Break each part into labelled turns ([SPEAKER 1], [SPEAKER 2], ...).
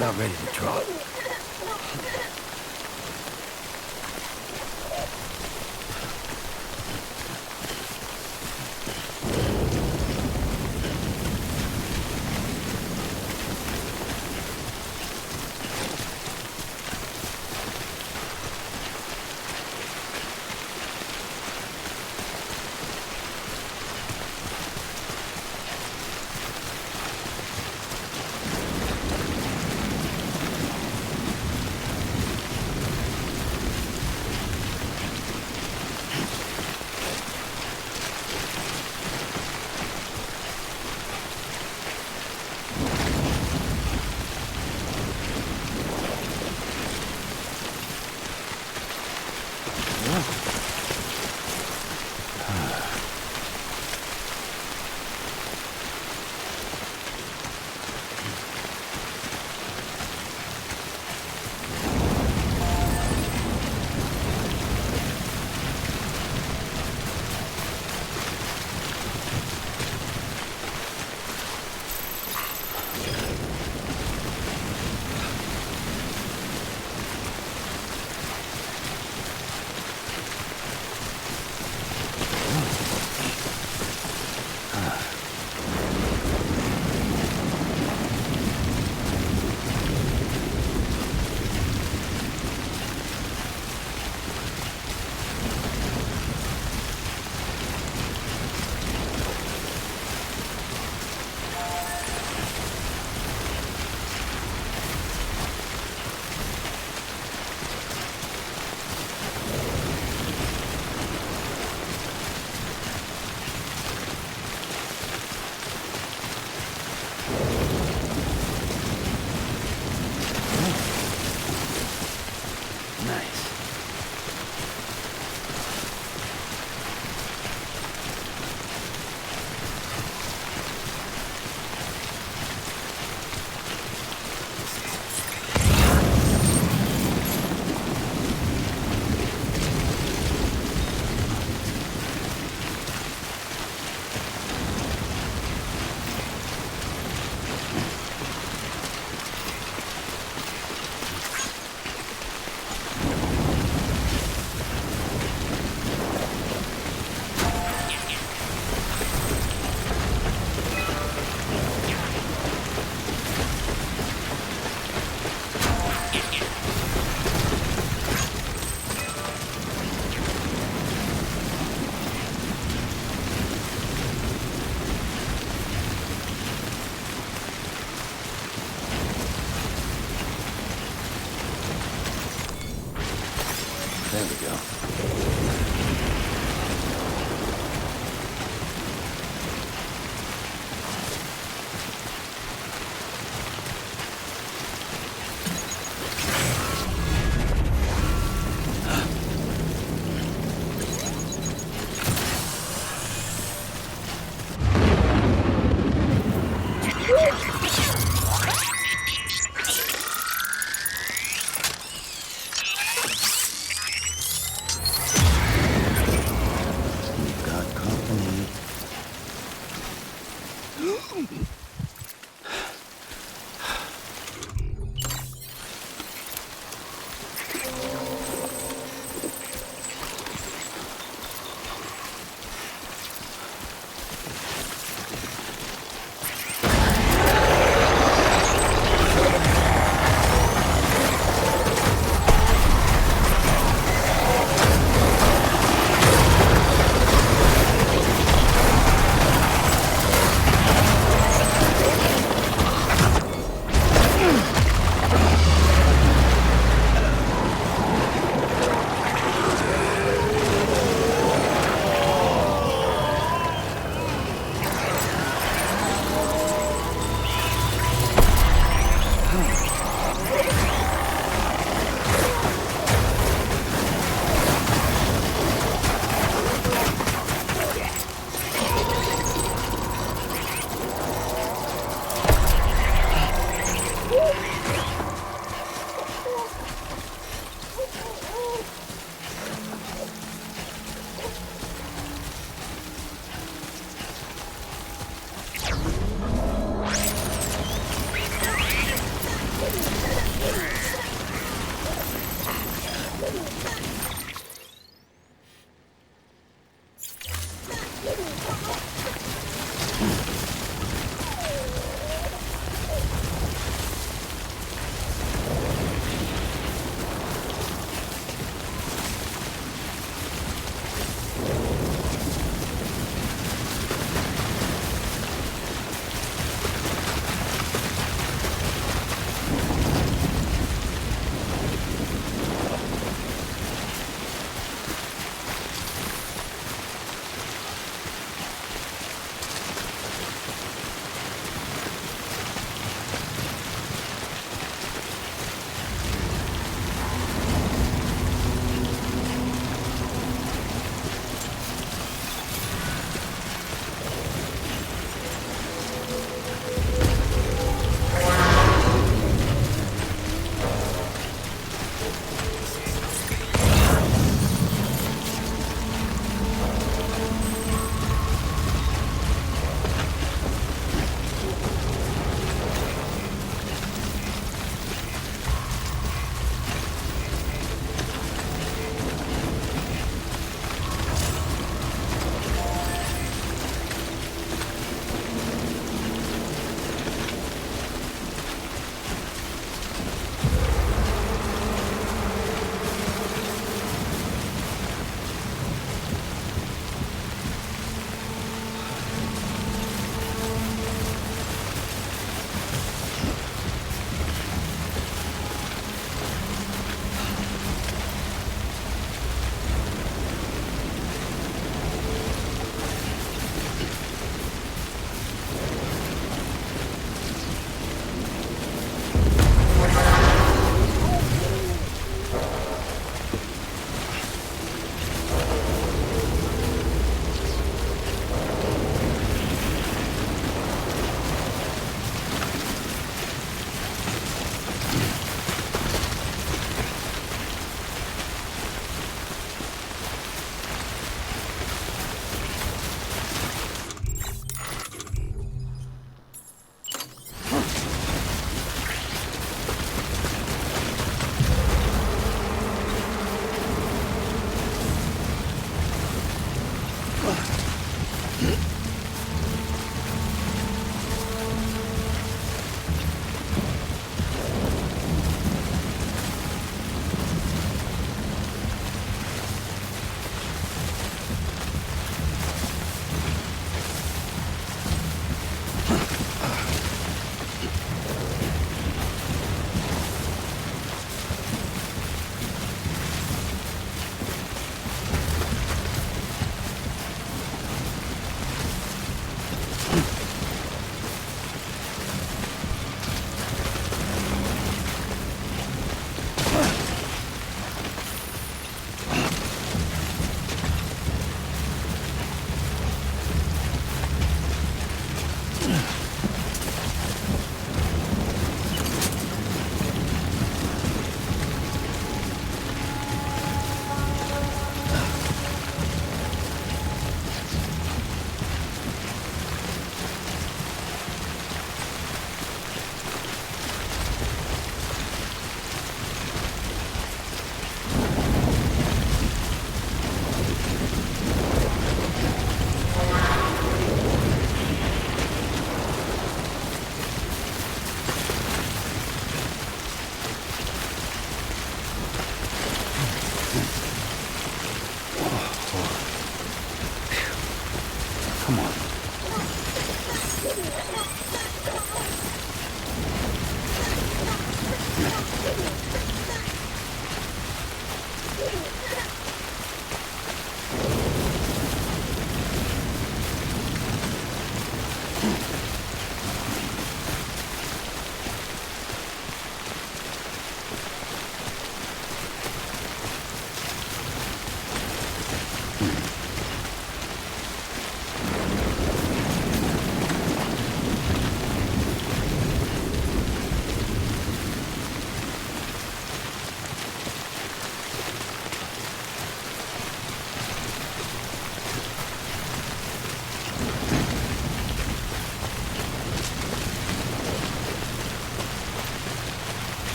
[SPEAKER 1] Not ready to drop.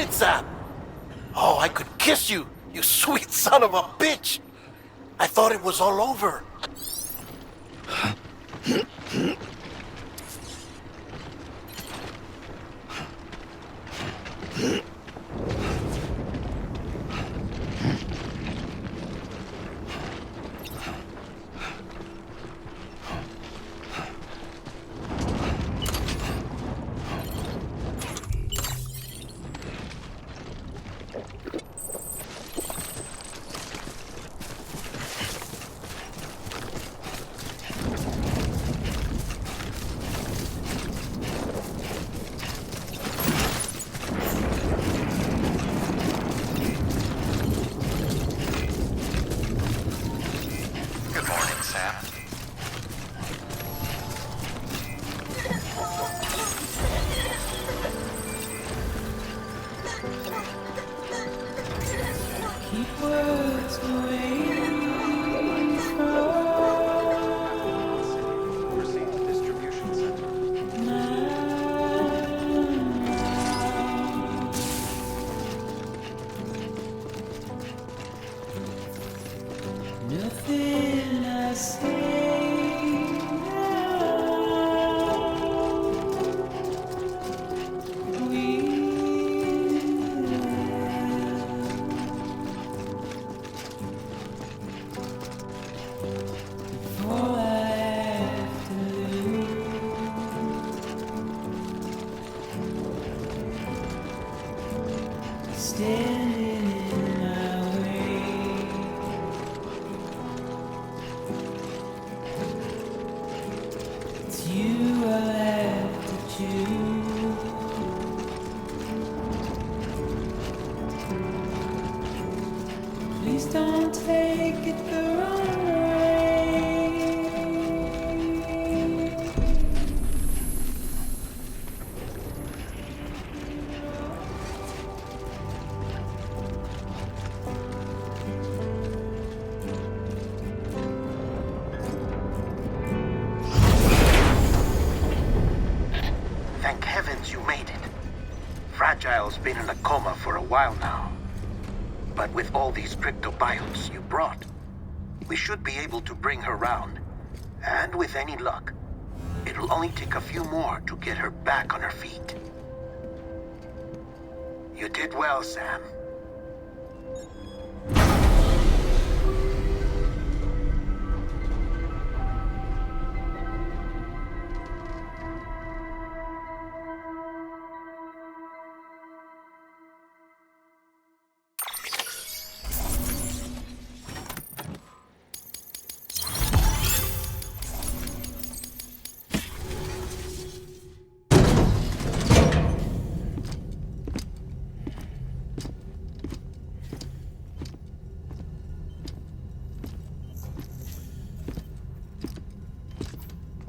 [SPEAKER 1] it, Sam! Oh, I could kiss you, you sweet son of a bitch! I thought it was all over.
[SPEAKER 2] Thank heavens you made it. Fragile's been in a coma for a while now. But with all these cryptobiotes you brought, we should be able to bring her round. And with any luck, it'll only take a few more to get her back on her feet. You did well, Sam.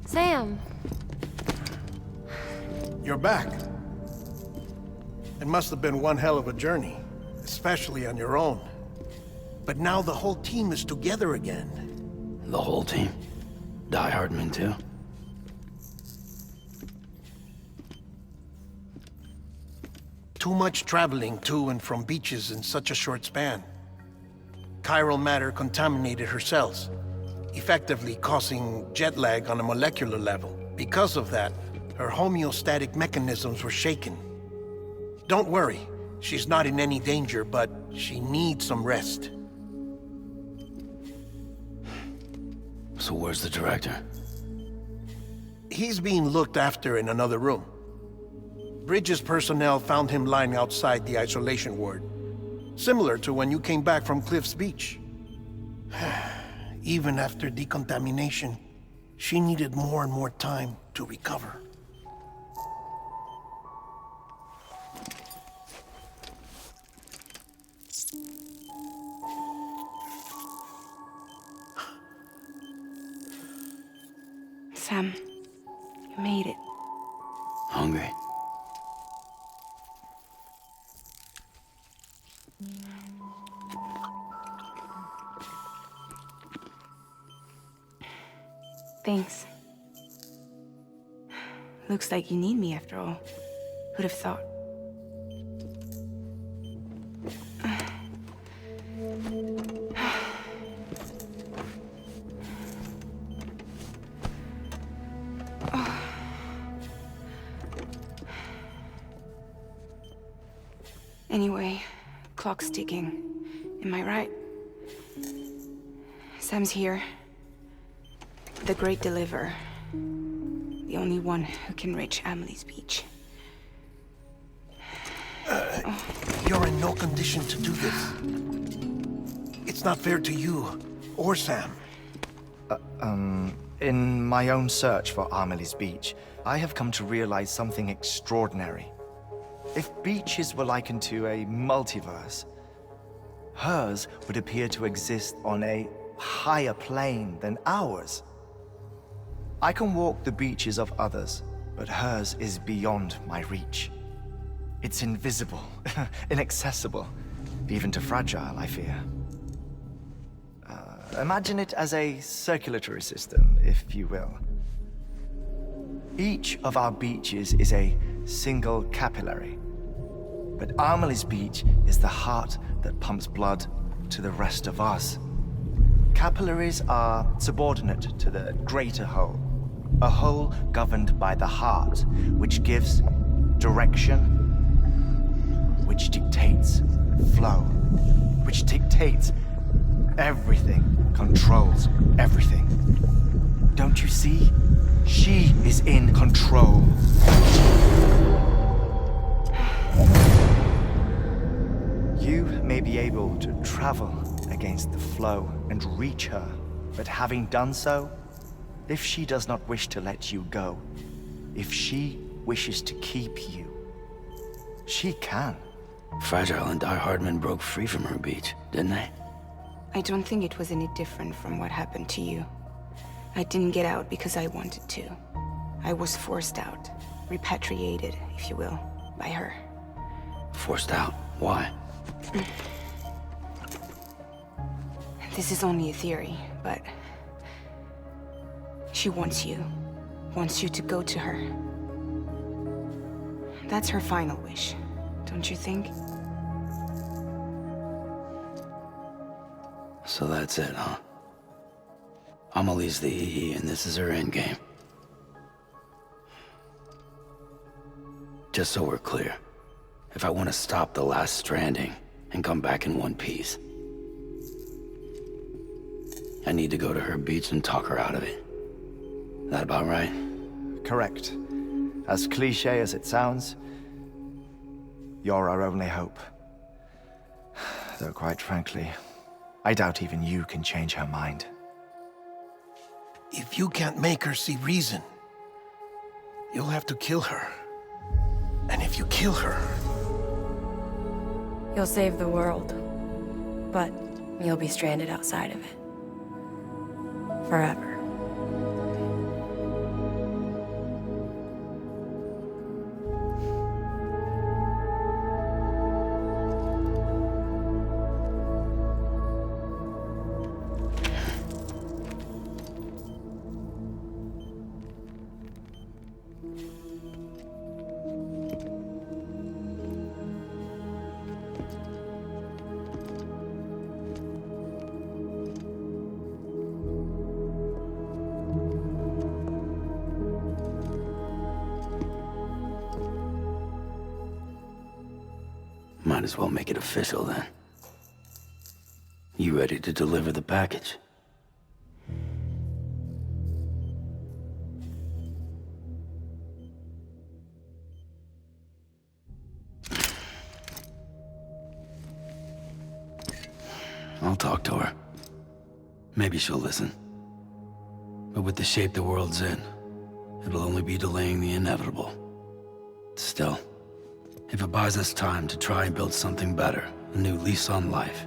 [SPEAKER 3] Sam.
[SPEAKER 1] You're back. It must have been one hell of a journey, especially on your own. But now the whole team is together again.
[SPEAKER 4] The whole team? Die Hardman too?
[SPEAKER 1] Too much traveling to and from beaches in such a short span. Chiral matter contaminated her cells, effectively causing jet lag on a molecular level. Because of that, her homeostatic mechanisms were shaken. Don't worry, she's not in any danger, but she needs some rest.
[SPEAKER 4] So where's the director?
[SPEAKER 1] He's being looked after in another room. Bridges personnel found him lying outside the isolation ward, similar to when you came back from Cliff's Beach. Even after decontamination, she needed more and more time to recover.
[SPEAKER 5] Sam, you made it.
[SPEAKER 4] Hungry?
[SPEAKER 5] Thanks. Looks like you need me after all. Who'd have thought? clock's ticking. Am I right? Sam's here. The Great Deliverer. The only one who can reach Amelie's beach.
[SPEAKER 1] You're in no condition to do this. It's not fair to you or Sam.
[SPEAKER 3] In my own search for Amelie's beach, I have come to realize something extraordinary. If beaches were likened to a multiverse, hers would appear to exist on a higher plane than ours. I can walk the beaches of others, but hers is beyond my reach. It's invisible, inaccessible, even to Fragile, I fear. Imagine it as a circulatory system, if you will. Each of our beaches is a single capillary. But Amelie's beach is the heart that pumps blood to the rest of us. Capillaries are subordinate to the greater whole. A whole governed by the heart, which gives direction, which dictates flow, which dictates everything, controls everything. Don't you see? She is in control. You may be able to travel against the flow and reach her, but having done so, if she does not wish to let you go, if she wishes to keep you, she can.
[SPEAKER 4] Fragile and Die Hardman broke free from her beach, didn't they?
[SPEAKER 5] I don't think it was any different from what happened to you. I didn't get out because I wanted to. I was forced out. Repatriated, if you will, by her.
[SPEAKER 4] Forced out? Why?
[SPEAKER 5] This is only a theory, but... she wants you. Wants you to go to her. That's her final wish, don't you think?
[SPEAKER 4] So that's it, huh? Amelie's the EE, and this is her endgame. Just so we're clear, if I want to stop the last stranding and come back in one piece, I need to go to her beach and talk her out of it. That about right?
[SPEAKER 3] Correct. As cliché as it sounds, you're our only hope. Though quite frankly, I doubt even you can change her mind.
[SPEAKER 1] If you can't make her see reason, you'll have to kill her. And if you kill her...
[SPEAKER 6] You'll save the world, but you'll be stranded outside of it. Forever.
[SPEAKER 4] Might as well make it official then. You ready to deliver the package? I'll talk to her. Maybe she'll listen. But with the shape the world's in, it'll only be delaying the inevitable. Still, if it buys us time to try and build something better, a new lease on life,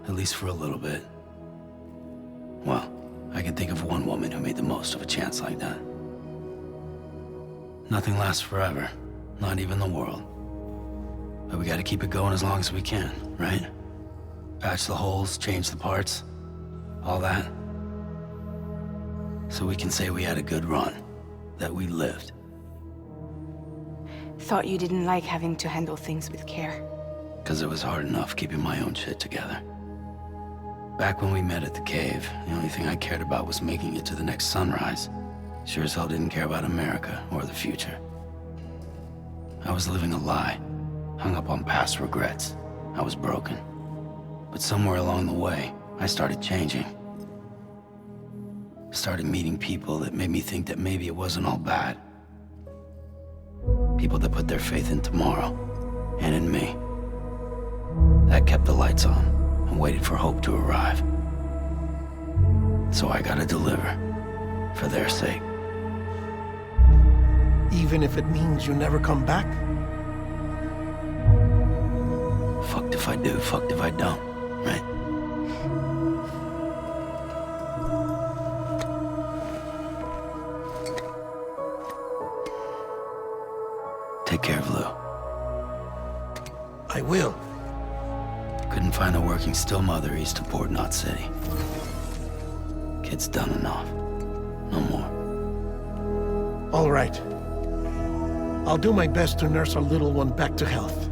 [SPEAKER 4] at least for a little bit, well, I can think of one woman who made the most of a chance like that. Nothing lasts forever, not even the world. But we gotta keep it going as long as we can, right? Patch the holes, change the parts, all that. So we can say we had a good run, that we lived.
[SPEAKER 5] Thought you didn't like having to handle things with care.
[SPEAKER 4] 'Cause it was hard enough keeping my own shit together. Back when we met at the cave, the only thing I cared about was making it to the next sunrise. Sure as hell didn't care about America or the future. I was living a lie, hung up on past regrets, I was broken. But somewhere along the way, I started changing. Started meeting people that made me think that maybe it wasn't all bad. People that put their faith in tomorrow, and in me. That kept the lights on, and waited for hope to arrive. So I gotta deliver, for their sake.
[SPEAKER 1] Even if it means you never come back?
[SPEAKER 4] Fucked if I do, fucked if I don't, right? Take care of Lou.
[SPEAKER 1] I will.
[SPEAKER 4] Couldn't find a working still mother east of Port Knot City. Kid's done and off. No more.
[SPEAKER 1] All right. I'll do my best to nurse our little one back to health.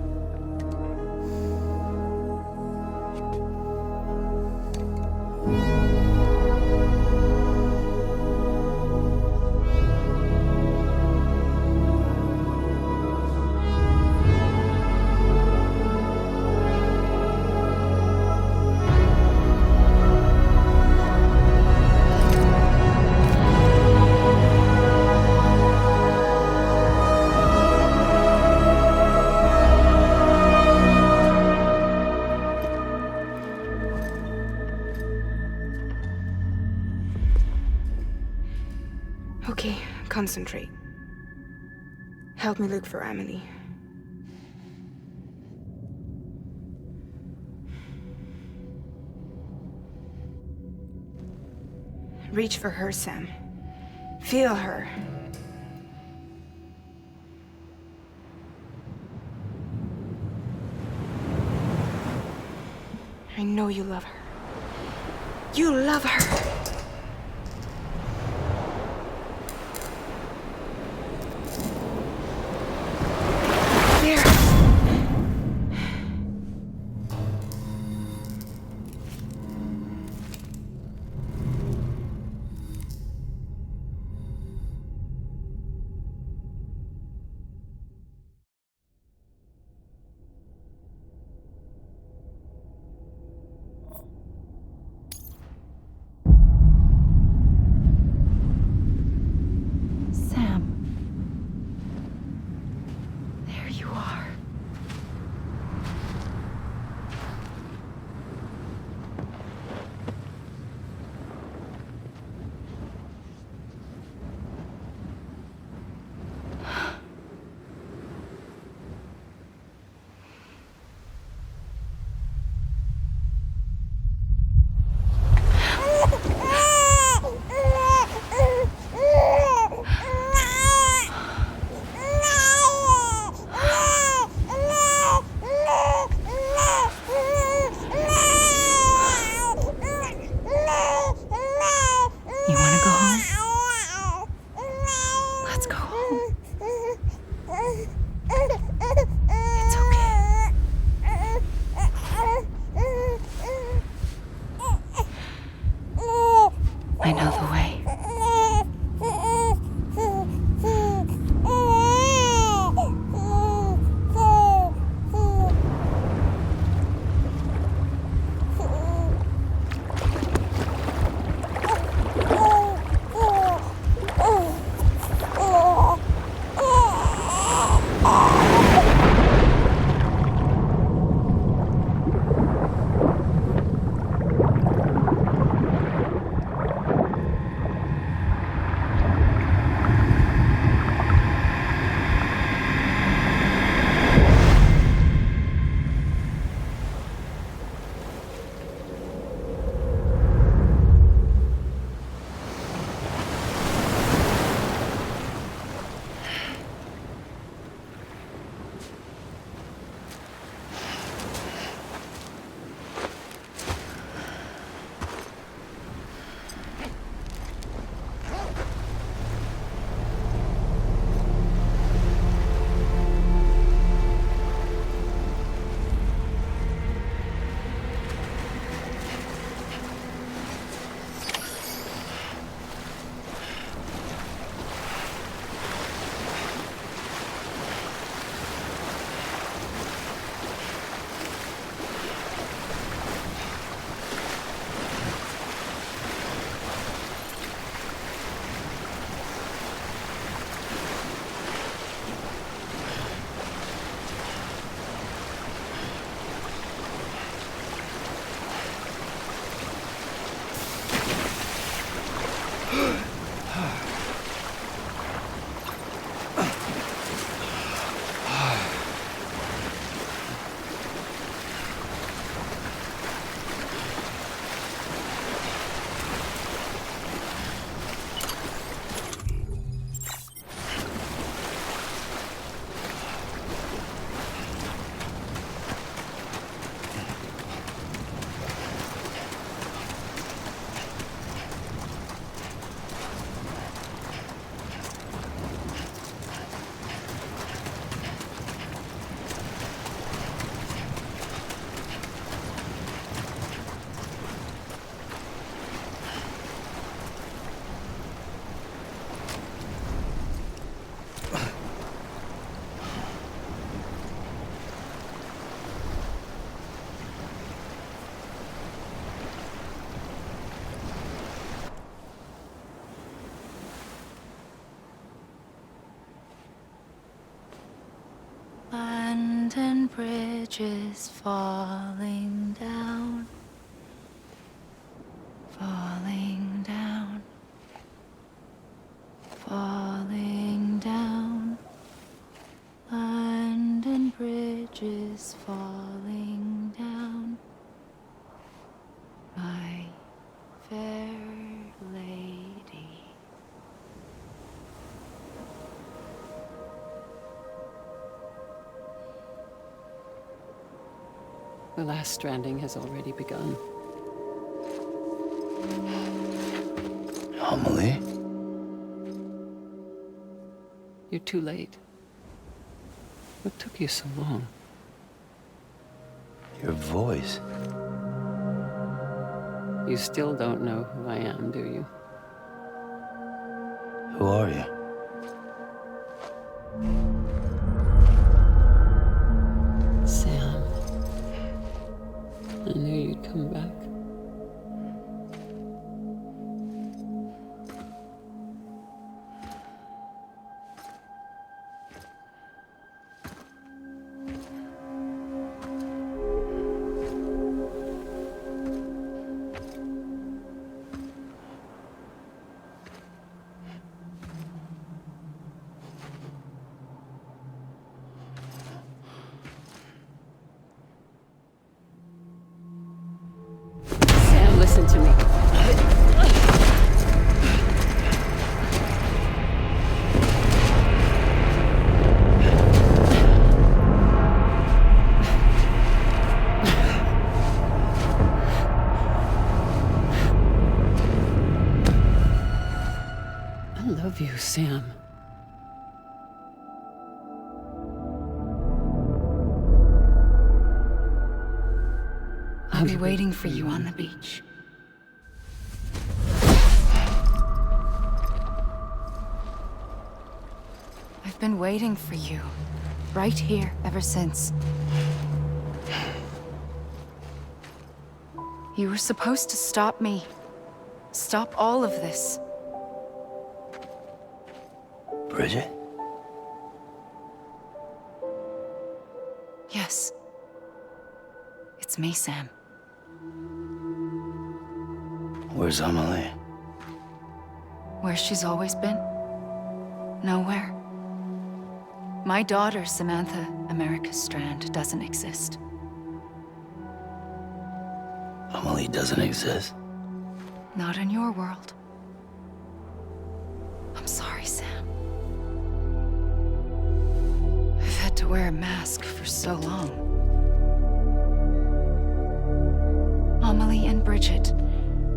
[SPEAKER 5] Okay, concentrate. Help me look for Emily. Reach for her, Sam. Feel her. I know you love her. You love her! I know the way.
[SPEAKER 7] bridges falling down, falling down, falling down. London Bridge is falling down, my fair lady.
[SPEAKER 8] The last stranding has already begun.
[SPEAKER 4] Amelie?
[SPEAKER 8] You're too late. What took you so long?
[SPEAKER 4] Your voice.
[SPEAKER 8] You still don't know who I am, do you?
[SPEAKER 4] Who are you?
[SPEAKER 8] Sam. I knew you'd come back. Sam, listen to me. I love you, Sam.
[SPEAKER 7] I'll be waiting for you on the beach. I've been waiting for you, right here, ever since. You were supposed to stop me. Stop all of this.
[SPEAKER 4] Bridget?
[SPEAKER 7] Yes. It's me, Sam.
[SPEAKER 4] Where's Amelie?
[SPEAKER 7] Where she's always been? Nowhere. My daughter, Samantha America Strand, doesn't exist.
[SPEAKER 4] Amelie doesn't exist.
[SPEAKER 7] Not in your world. I'm sorry, Sam. I've had to wear a mask for so long. Amelie and Bridget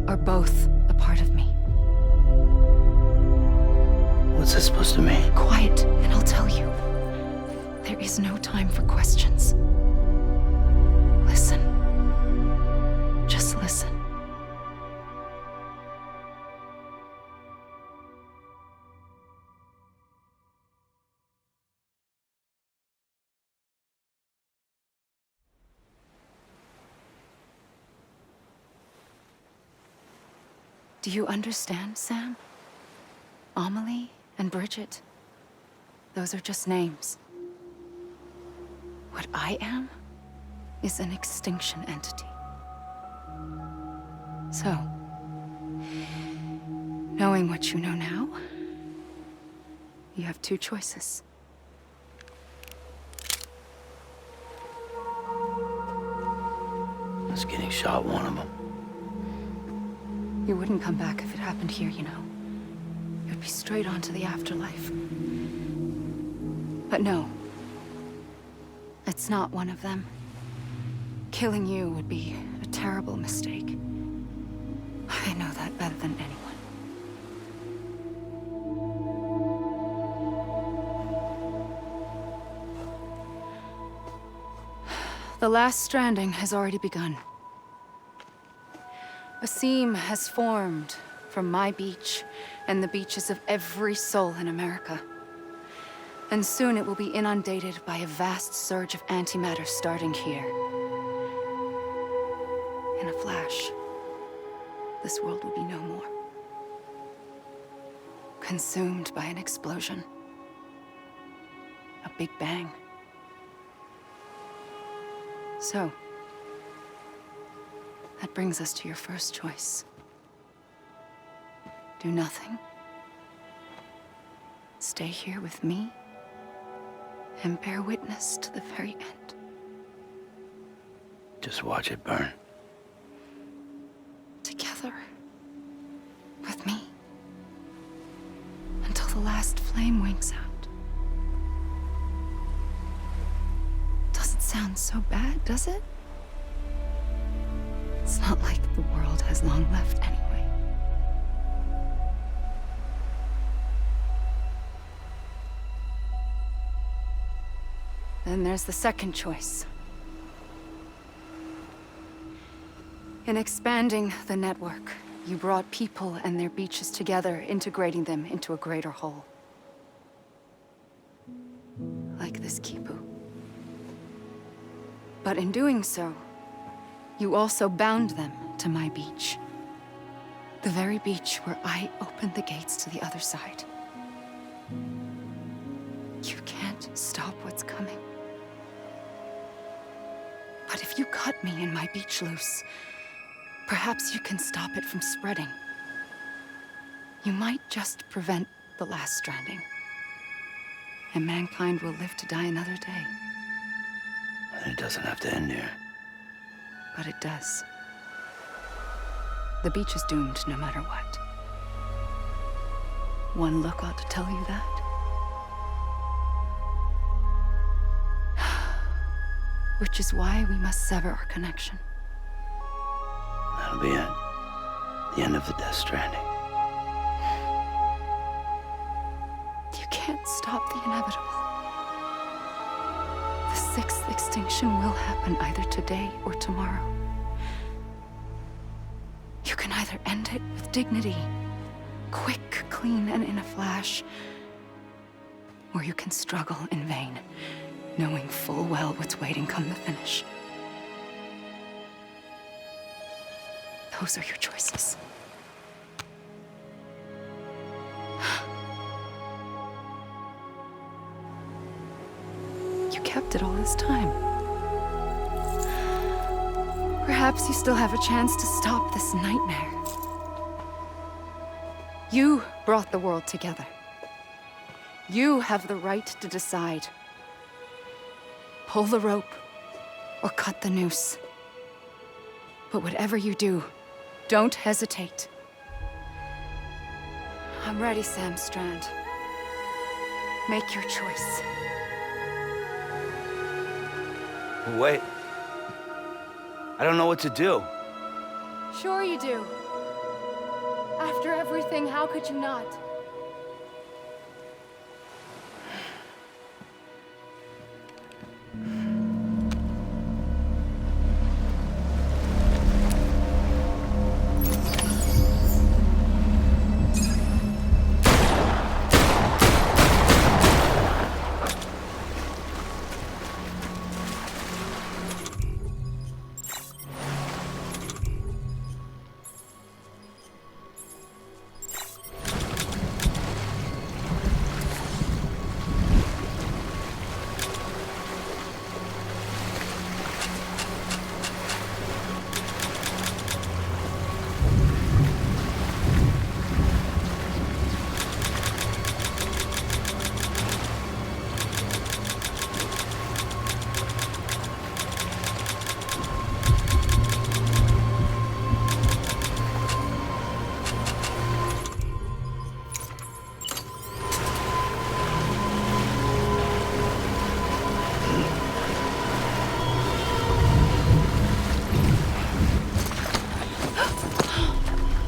[SPEAKER 7] are both a part of me.
[SPEAKER 4] What's that supposed to mean?
[SPEAKER 7] Quiet, and I'll tell you. There is no time for questions. Listen. Just listen. Do you understand, Sam? Amelie and Bridget, those are just names. What I am is an extinction entity. So, knowing what you know now, you have two choices.
[SPEAKER 4] Is getting shot one of them?
[SPEAKER 7] You wouldn't come back if it happened here, you know. You'd be straight on to the afterlife. But no. It's not one of them. Killing you would be a terrible mistake. I know that better than anyone. The last stranding has already begun. A seam has formed from my beach and the beaches of every soul in America. And soon it will be inundated by a vast surge of antimatter starting here. In a flash, this world will be no more. Consumed by an explosion. A big bang. So, that brings us to your first choice. Do nothing. Stay here with me and bear witness to the very end.
[SPEAKER 4] Just watch it burn.
[SPEAKER 7] Together. With me. Until the last flame winks out. Doesn't sound so bad, does it? It's not like the world has long left anyway. Then there's the second choice. In expanding the network, you brought people and their beaches together, integrating them into a greater whole. Like this Kipu. But in doing so, you also bound them to my beach. The very beach where I opened the gates to the other side. You can't stop what's coming. But if you cut me and my beach loose, perhaps you can stop it from spreading. You might just prevent the last stranding. And mankind will live to die another day.
[SPEAKER 4] And it doesn't have to end here.
[SPEAKER 7] But it does. The beach is doomed no matter what. One look ought to tell you that. Which is why we must sever our connection.
[SPEAKER 4] That'll be it. The end of the Death Stranding.
[SPEAKER 7] You can't stop the inevitable. The sixth extinction will happen either today or tomorrow. You can either end it with dignity, quick, clean, and in a flash, or you can struggle in vain, knowing full well what's waiting come the finish. Those are your choices. You kept it all this time. Perhaps you still have a chance to stop this nightmare. You brought the world together. You have the right to decide. Pull the rope, or cut the noose. But whatever you do, don't hesitate. I'm ready, Sam Strand. Make your choice.
[SPEAKER 4] Wait. I don't know what to do.
[SPEAKER 7] Sure you do. After everything, how could you not?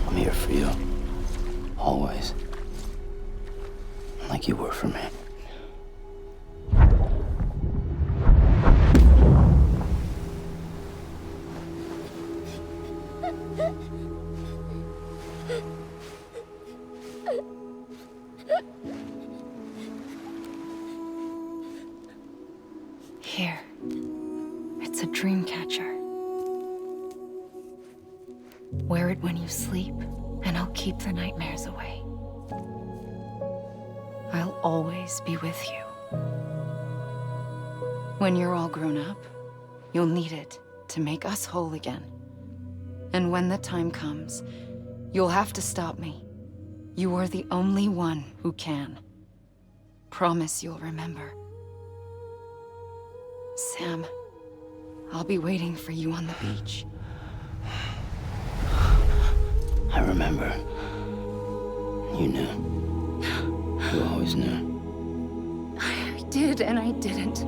[SPEAKER 4] I'm here for you. Always. Like you were for me.
[SPEAKER 7] Here. It's a dream catcher. Wear it when you sleep, and I'll keep the nightmares away. I'll always be with you. When you're all grown up, You'll need it to make us whole again. And when the time comes, you'll have to stop me. You are the only one who can. Promise you'll remember. Sam, I'll be waiting for you on the beach.
[SPEAKER 4] I remember. You knew. You always knew.
[SPEAKER 7] I did and I didn't.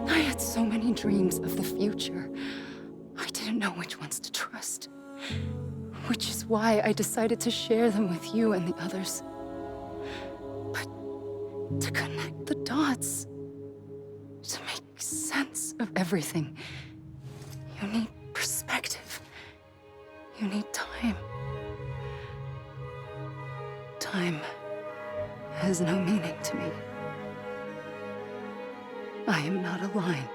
[SPEAKER 7] I had so many dreams of the future. I didn't know which ones to trust. Which is why I decided to share them with you and the others. But to connect the dots, to make sense of everything, you need perspective. You need time. Time has no meaning to me. I am not a line.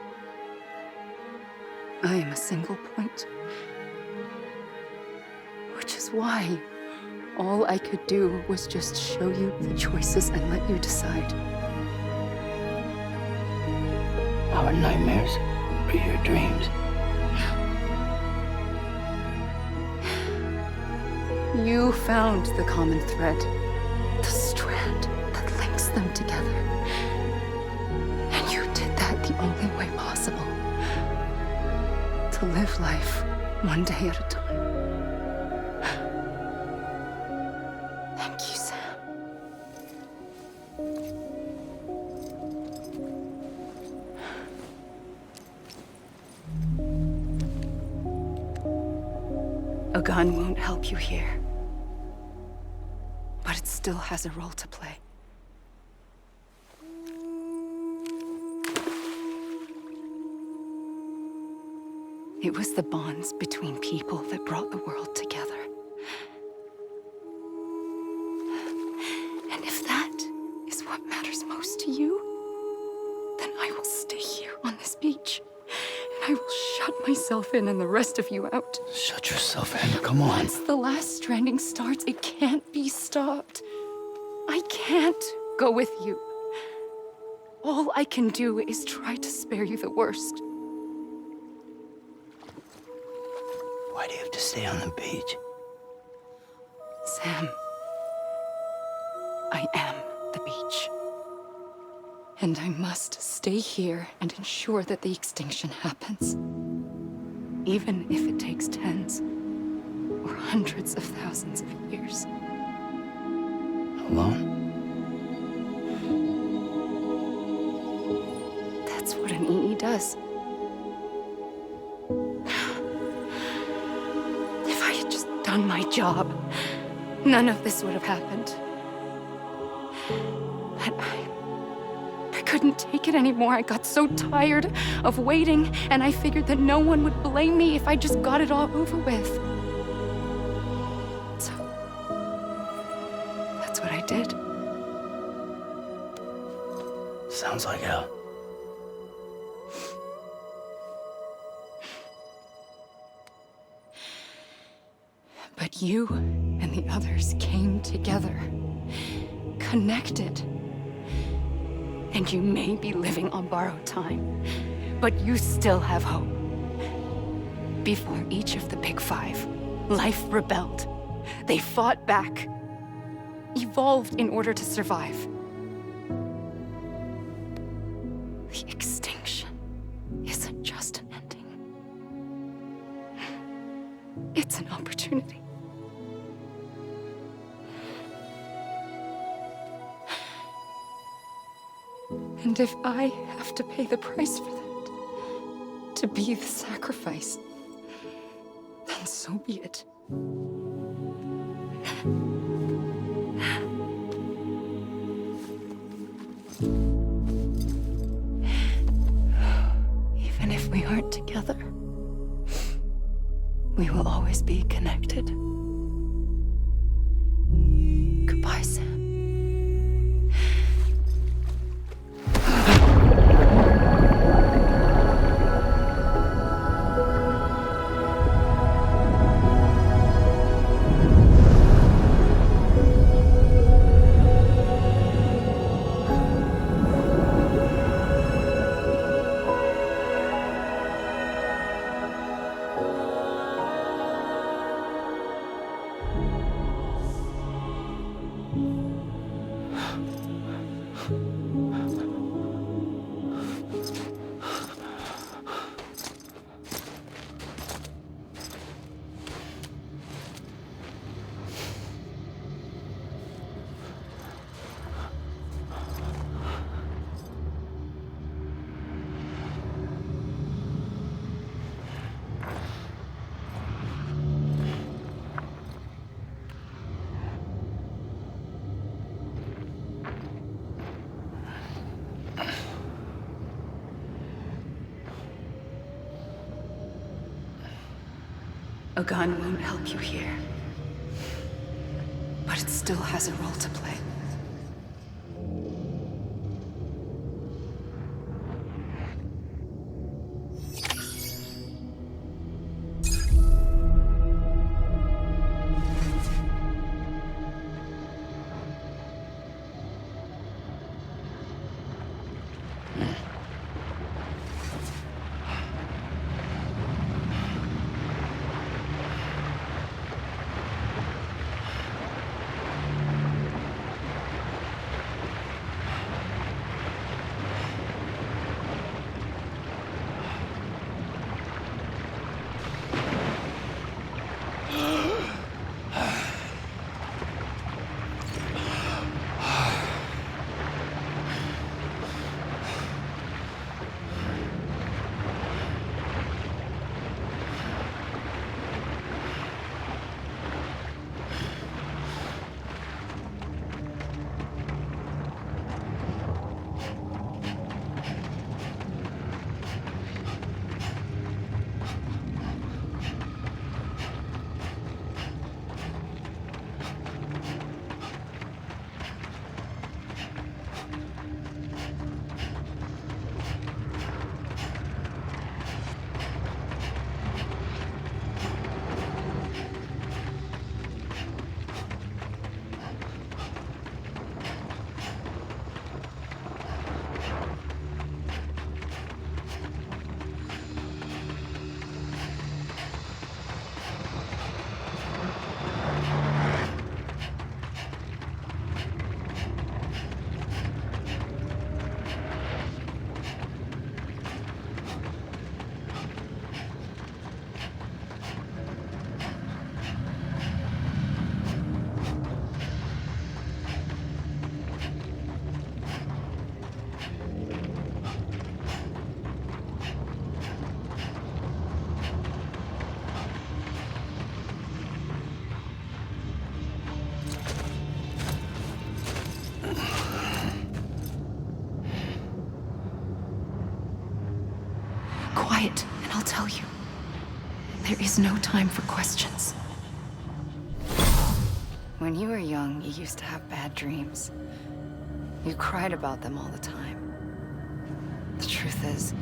[SPEAKER 7] I am a single point. Which is why all I could do was just show you the choices and let you decide.
[SPEAKER 4] Our nightmares or your dreams?
[SPEAKER 7] You found the common thread, the strand that links them together. And you did that the only way possible. To live life one day at a time. Thank you, Sam. A gun won't help you here. But it still has a role to play. It was the bonds between people that brought the world together. And if that is what matters most to you, then I will stay here on this beach. And I will shut myself in and the rest of you out.
[SPEAKER 4] Shut yourself in, come on.
[SPEAKER 7] Once the last stranding starts, it can't be stopped. I can't go with you. All I can do is try to spare you the worst.
[SPEAKER 4] Why do you have to stay on the beach?
[SPEAKER 7] Sam, I am the beach. And I must stay here and ensure that the extinction happens. Even if it takes tens or hundreds of thousands of years.
[SPEAKER 4] Alone?
[SPEAKER 7] That's what an EE does. If I had just done my job, none of this would have happened. But I couldn't take it anymore. I got so tired of waiting, and I figured that no one would blame me if I just got it all over with. So, that's what I did.
[SPEAKER 4] Sounds like hell.
[SPEAKER 7] But you and the others came together, connected. And you may be living on borrowed time, but you still have hope. Before each of the Big Five, life rebelled. They fought back, evolved in order to survive. The extinction isn't just an ending. It's an opportunity. And if I have to pay the price for that, to be the sacrifice, then so be it. Even if we aren't together, we will always be connected. Goodbye, Sam. A gun won't help you here. But it still has a role to play. Quiet, and I'll tell you. There is no time for questions. When you were young, you used to have bad dreams. You cried about them all the time. The truth is,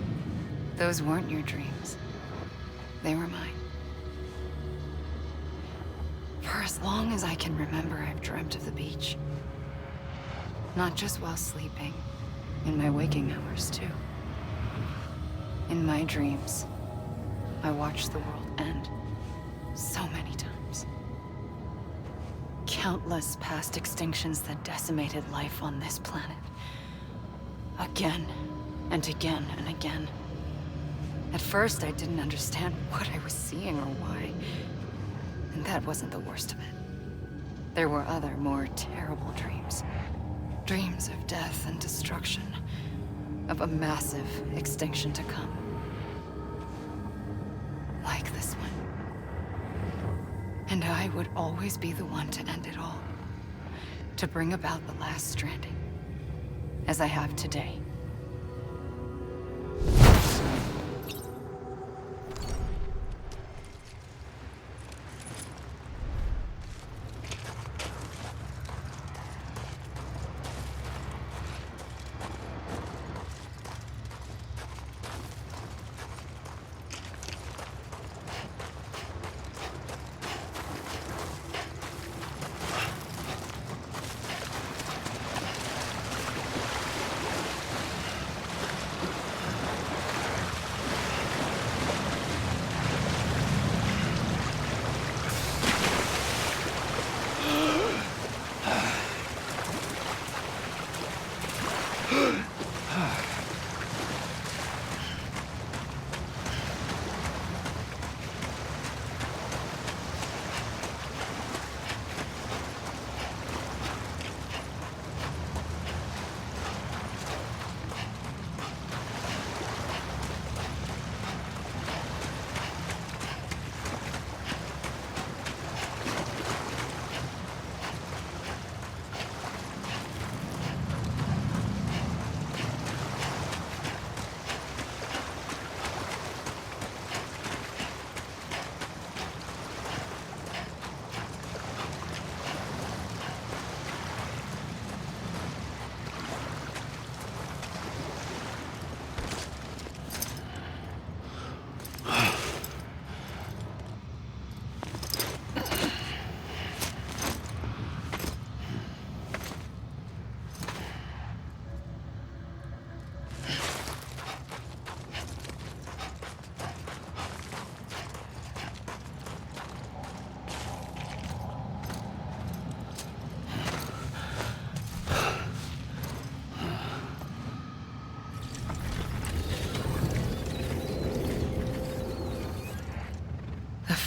[SPEAKER 7] those weren't your dreams. They were mine. For as long as I can remember, I've dreamt of the beach. Not just while sleeping, in my waking hours, too. In my dreams, I watched the world end so many times. Countless past extinctions that decimated life on this planet. Again, and again, and again. At first, I didn't understand what I was seeing or why. And that wasn't the worst of it. There were other, more terrible dreams. Dreams of death and destruction. Of a massive extinction to come. Like this one. And I would always be the one to end it all. To bring about the last stranding. As I have today.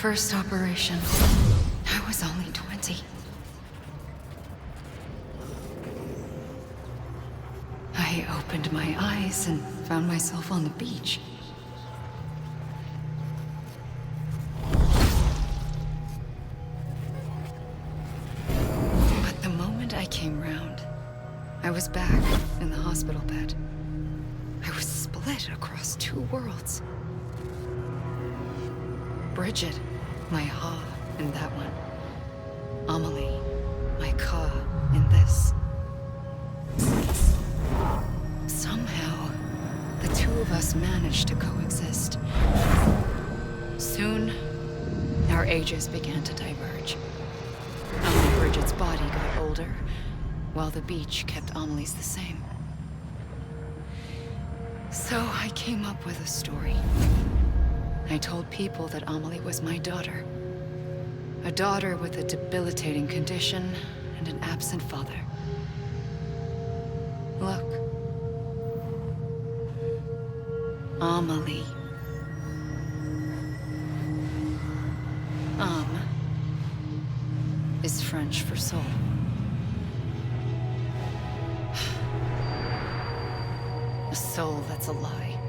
[SPEAKER 7] first operation, I was only 20. I opened my eyes and found myself on the beach. But the moment I came round, I was back in the hospital bed. I was split across two worlds. Bridget, my Ha in that one. Amelie, my Ka in this. Somehow, the two of us managed to coexist. Soon, our ages began to diverge. Only Bridget's body got older, while the beach kept Amelie's the same. So I came up with a story. I told people that Amelie was my daughter. A daughter with a debilitating condition and an absent father. Look. Amelie. Is French for soul. A soul that's a lie.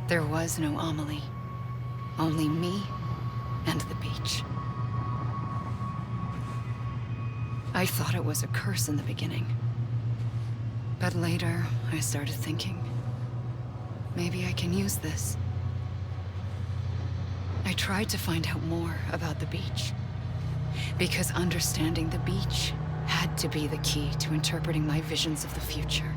[SPEAKER 7] There was no Amelie. Only me and the beach. I thought it was a curse in the beginning. But later, I started thinking, maybe I can use this. I tried to find out more about the beach. Because understanding the beach had to be the key to interpreting my visions of the future.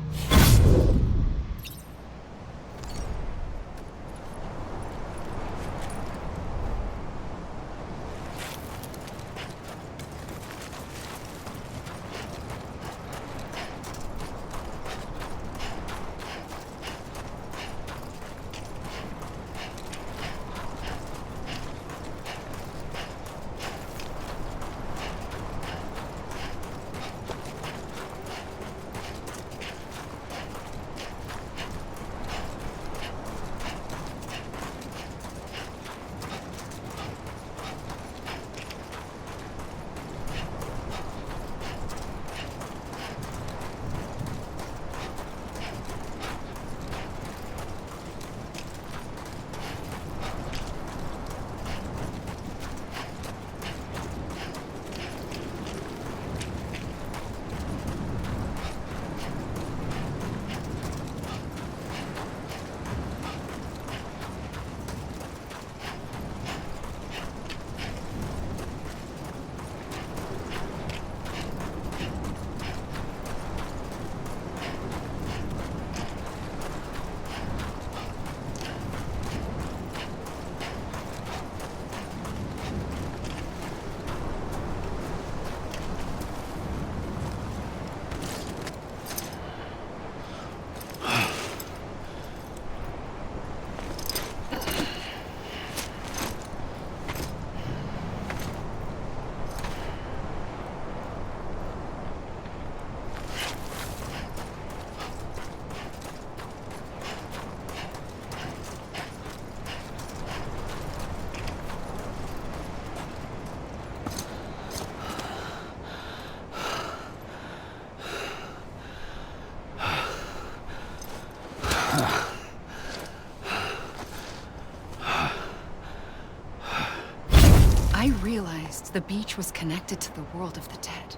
[SPEAKER 7] I realized the beach was connected to the world of the dead,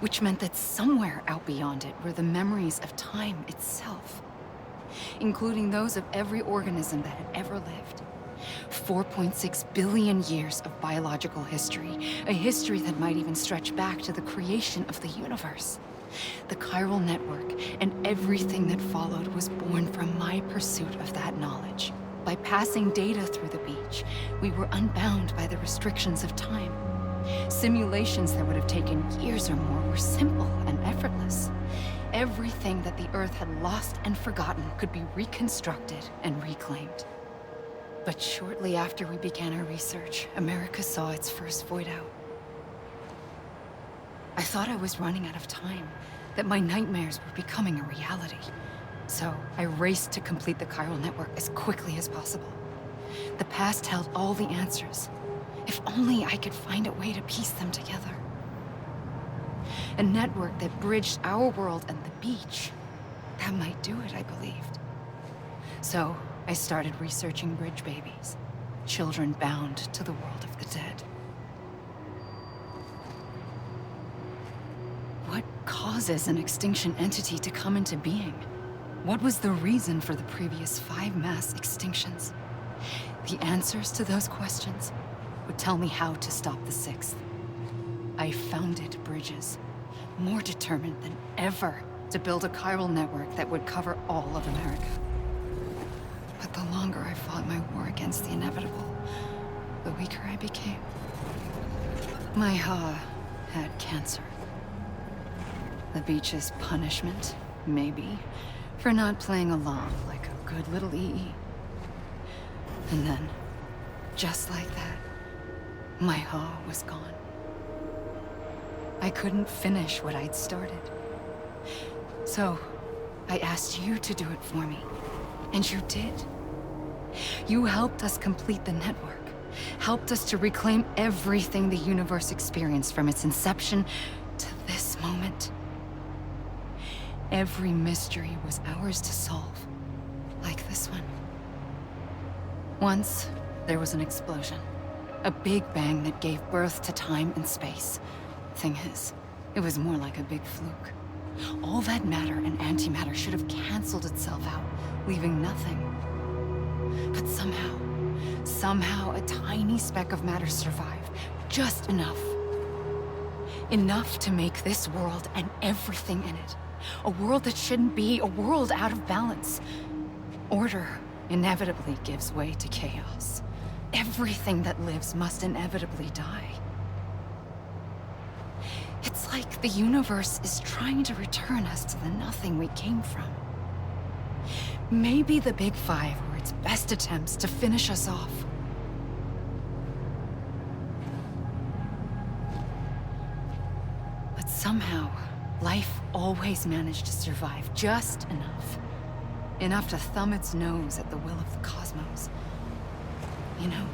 [SPEAKER 7] which meant that somewhere out beyond it were the memories of time itself, including those of every organism that had ever lived. 4.6 billion years of biological history, a history that might even stretch back to the creation of the universe. The chiral network and everything that followed was born from my pursuit of that knowledge. By passing data through the beach, we were unbound by the restrictions of time. Simulations that would have taken years or more were simple and effortless. Everything that the Earth had lost and forgotten could be reconstructed and reclaimed. But shortly after we began our research, America saw its first void out. I thought I was running out of time, that my nightmares were becoming a reality. So I raced to complete the chiral network as quickly as possible. The past held all the answers, only I could find a way to piece them together. A network that bridged our world and the beach. That might do it, I believed. So, I started researching bridge babies. Children bound to the world of the dead. What causes an extinction entity to come into being? What was the reason for the previous 5 mass extinctions? The answers to those questions would tell me how to stop the 6th. I founded bridges, more determined than ever to build a chiral network that would cover all of America. But the longer I fought my war against the inevitable, the weaker I became. My Ha had cancer. The beach's punishment, maybe, for not playing along like a good little EE. And then, just like that, my Ha was gone. I couldn't finish what I'd started. So, I asked you to do it for me. And you did. You helped us complete the network. Helped us to reclaim everything the universe experienced from its inception to this moment. Every mystery was ours to solve. Like this one. Once, there was an explosion. A big bang that gave birth to time and space. Thing is, it was more like a big fluke. All that matter and antimatter should have canceled itself out, leaving nothing. But somehow a tiny speck of matter survived. Just enough. Enough to make this world and everything in it. A world that shouldn't be, a world out of balance. Order inevitably gives way to chaos. Everything that lives must inevitably die. It's like the universe is trying to return us to the nothing we came from. Maybe the Big Five were its best attempts to finish us off. But somehow, life always managed to survive just enough. Enough to thumb its nose at the will of the cosmos. You know,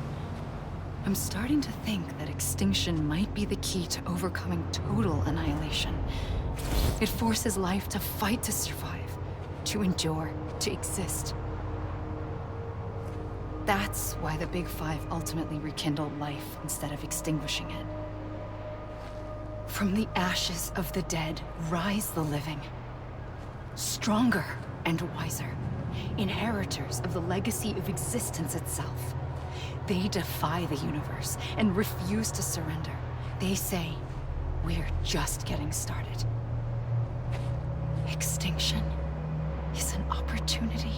[SPEAKER 7] I'm starting to think that extinction might be the key to overcoming total annihilation. It forces life to fight to survive, to endure, to exist. That's why the Big Five ultimately rekindled life instead of extinguishing it. From the ashes of the dead rise the living. Stronger and wiser. Inheritors of the legacy of existence itself. They defy the universe and refuse to surrender. They say, we're just getting started. Extinction is an opportunity.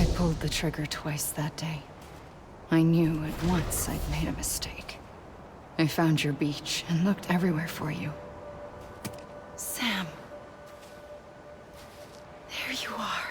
[SPEAKER 7] I pulled the trigger twice that day. I knew at once I'd made a mistake. I found your beach and looked everywhere for you. Sam. There you are.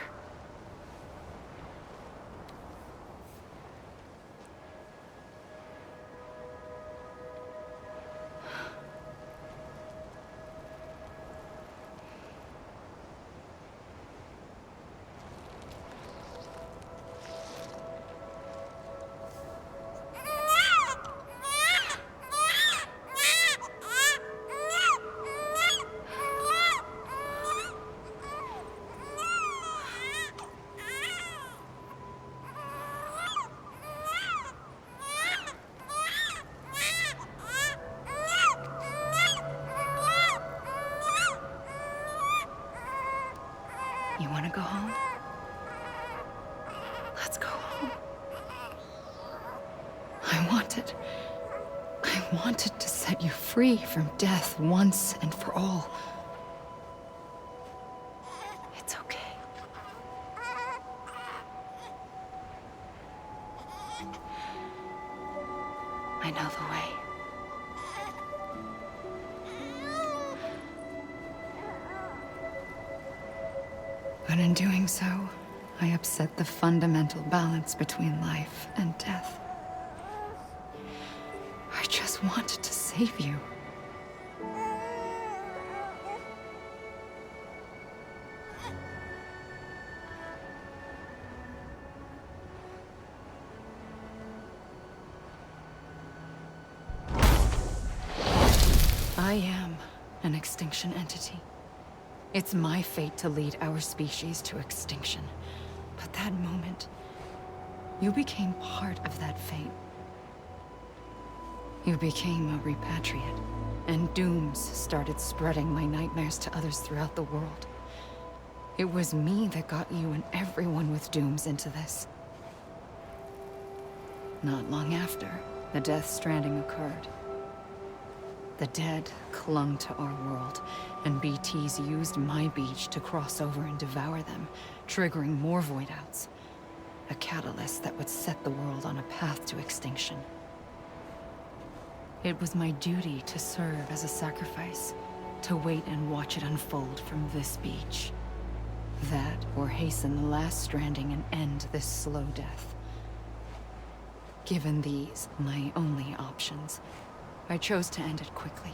[SPEAKER 7] You want to go home? Let's go home. I wanted to set you free from death once and for all. It's okay. I know the way. But in doing so, I upset the fundamental balance between life and death. I just wanted to save you. I am an extinction entity. It's my fate to lead our species to extinction. But that moment, you became part of that fate. You became a repatriate, and dooms started spreading my nightmares to others throughout the world. It was me that got you and everyone with dooms into this. Not long after, the Death Stranding occurred. The dead clung to our world, and BTs used my beach to cross over and devour them, triggering more void outs. A catalyst that would set the world on a path to extinction. It was my duty to serve as a sacrifice, to wait and watch it unfold from this beach. That, or hasten the last stranding and end this slow death. Given these, my only options, I chose to end it quickly.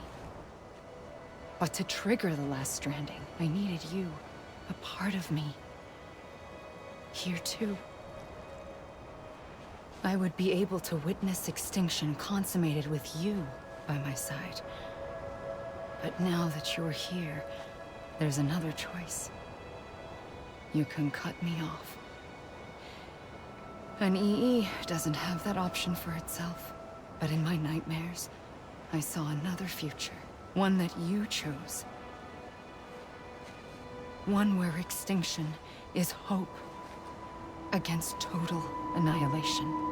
[SPEAKER 7] But to trigger the last stranding, I needed you, a part of me. Here too. I would be able to witness extinction consummated with you by my side. But now that you're here, there's another choice. You can cut me off. An EE doesn't have that option for itself. But in my nightmares, I saw another future. One that you chose. One where extinction is hope against total annihilation.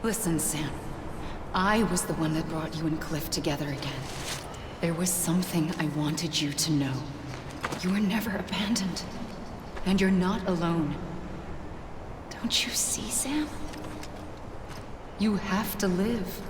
[SPEAKER 7] Listen, Sam. I was the one that brought you and Cliff together again. There was something I wanted you to know. You were never abandoned. And you're not alone. Don't you see, Sam? You have to live.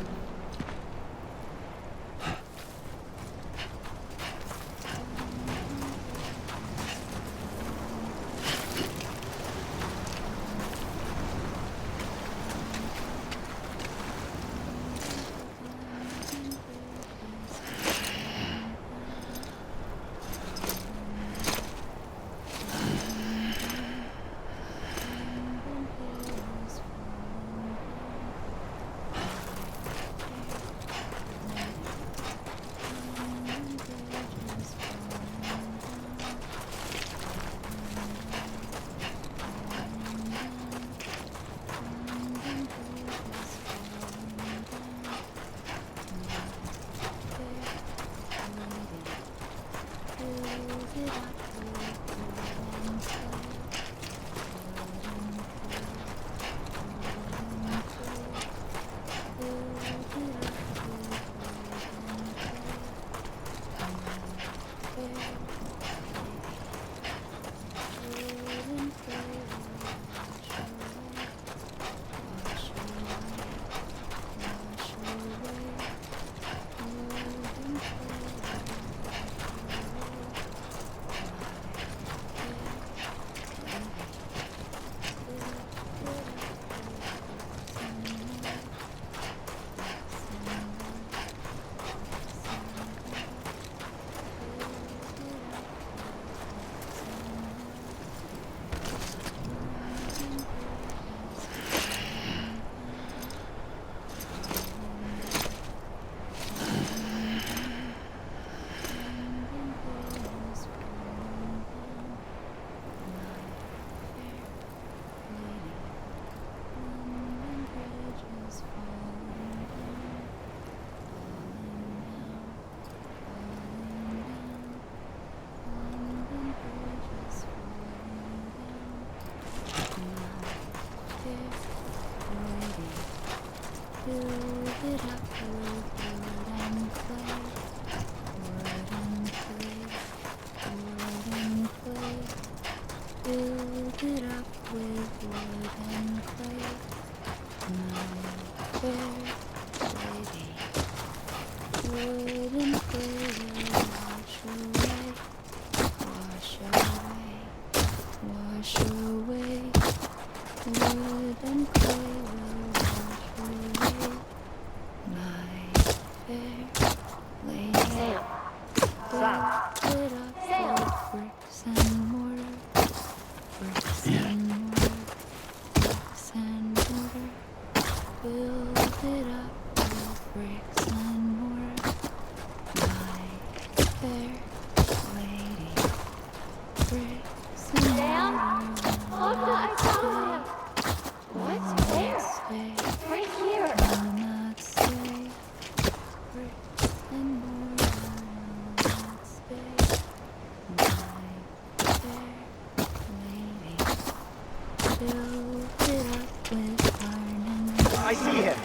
[SPEAKER 9] I see him.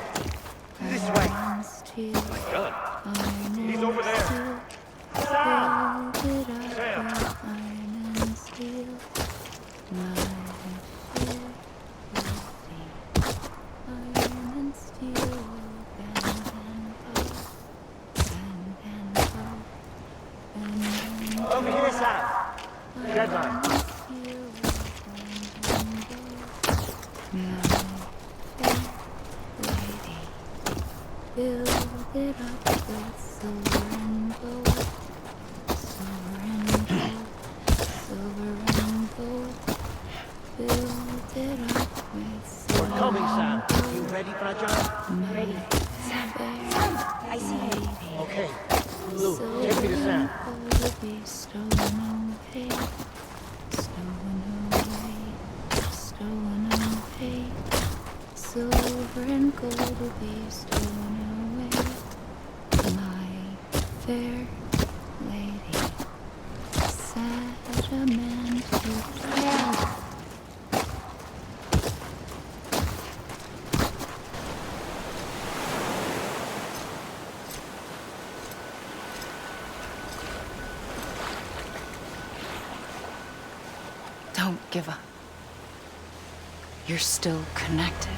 [SPEAKER 9] This way. My gun. He's over there. Sam! Sam! Over here, Sam. Deadline.
[SPEAKER 10] Build it up with silver and gold, silver and gold, silver and gold. Build it up with silver.
[SPEAKER 9] We're coming, Sam. You ready, Fragile?
[SPEAKER 10] Ready.
[SPEAKER 5] Sam, I see him.
[SPEAKER 9] Okay. Lou, take me to Sam.
[SPEAKER 10] Will be stolen away, stolen away, stolen away. Silver and gold will be stolen away, my fair lady. Sad a man to die.
[SPEAKER 7] give up. You're still connected.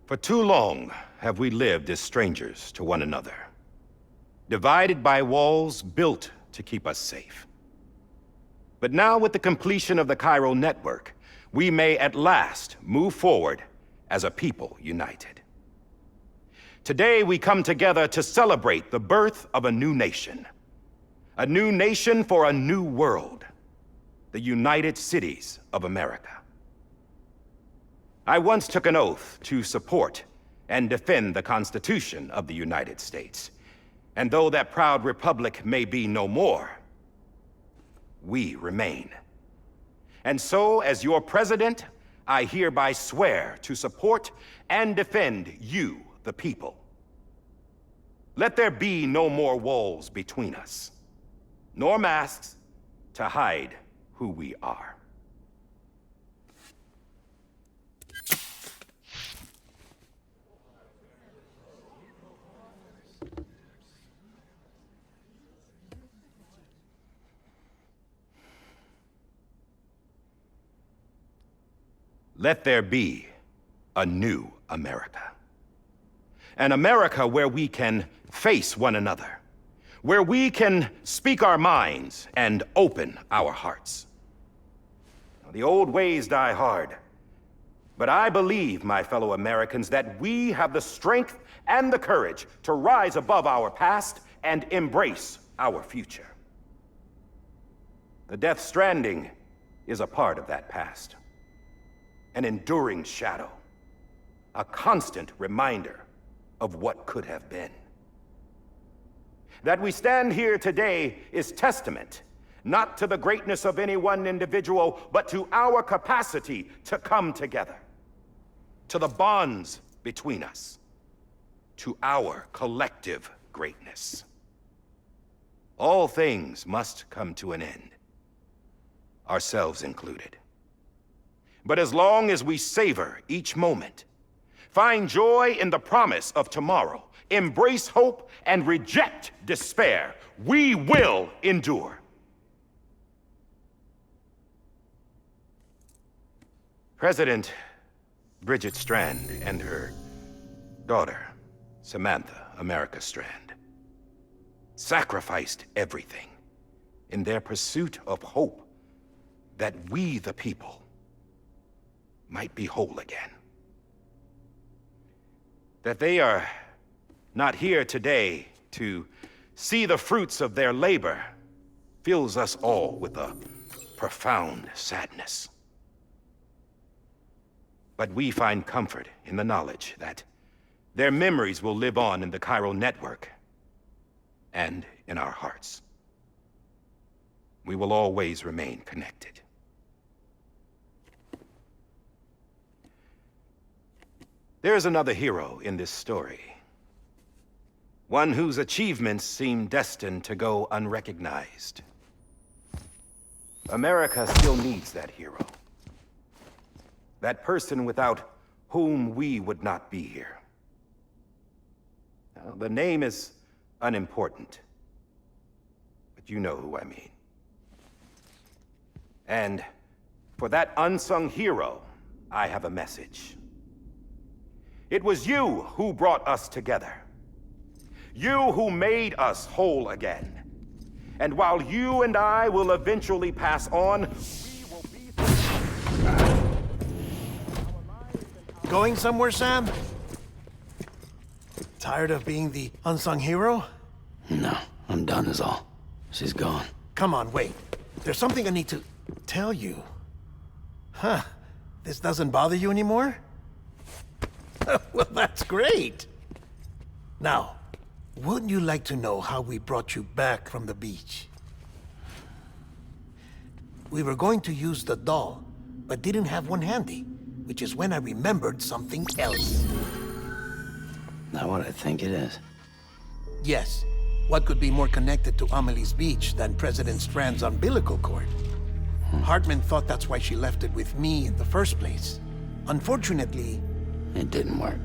[SPEAKER 11] For too long have we lived as strangers to one another, divided by walls built to keep us safe. But now, with the completion of the chiral network, we may at last move forward as a people united. Today, we come together to celebrate the birth of a new nation for a new world, the United Cities of America. I once took an oath to support and defend the Constitution of the United States. And though that proud republic may be no more, we remain. And so, as your president, I hereby swear to support and defend you, the people. Let there be no more walls between us, nor masks to hide who we are. Let there be a new America. An America where we can face one another, where we can speak our minds and open our hearts. The old ways die hard, but I believe, my fellow Americans, that we have the strength and the courage to rise above our past and embrace our future. The Death Stranding is a part of that past. An enduring shadow, a constant reminder of what could have been. That we stand here today is testament, not to the greatness of any one individual, but to our capacity to come together, to the bonds between us, to our collective greatness. All things must come to an end, ourselves included. But as long as we savor each moment, find joy in the promise of tomorrow, embrace hope, and reject despair, we will endure. President Bridget Strand and her daughter, Samantha America Strand, sacrificed everything in their pursuit of hope that we, the people, might be whole again. That they are not here today to see the fruits of their labor fills us all with a profound sadness. But we find comfort in the knowledge that their memories will live on in the chiral network and in our hearts. We will always remain connected. There's another hero in this story. One whose achievements seem destined to go unrecognized. America still needs that hero. That person without whom we would not be here. Now, the name is unimportant, but you know who I mean. And for that unsung hero, I have a message. It was you who brought us together. You who made us whole again. And while you and I will eventually pass on, we will be...
[SPEAKER 1] Going somewhere, Sam? Tired of being the unsung hero?
[SPEAKER 4] No, I'm done is all. She's gone.
[SPEAKER 1] Come on, wait. There's something I need to tell you. Huh. This doesn't bother you anymore? Well, that's great. Now, wouldn't you like to know how we brought you back from the beach? We were going to use the doll, but didn't have one handy, which is when I remembered something else.
[SPEAKER 4] Not what I think it is.
[SPEAKER 1] Yes. What could be more connected to Amelie's beach than President Strand's umbilical cord? Hartman thought that's why she left it with me in the first place. Unfortunately...
[SPEAKER 4] It didn't work.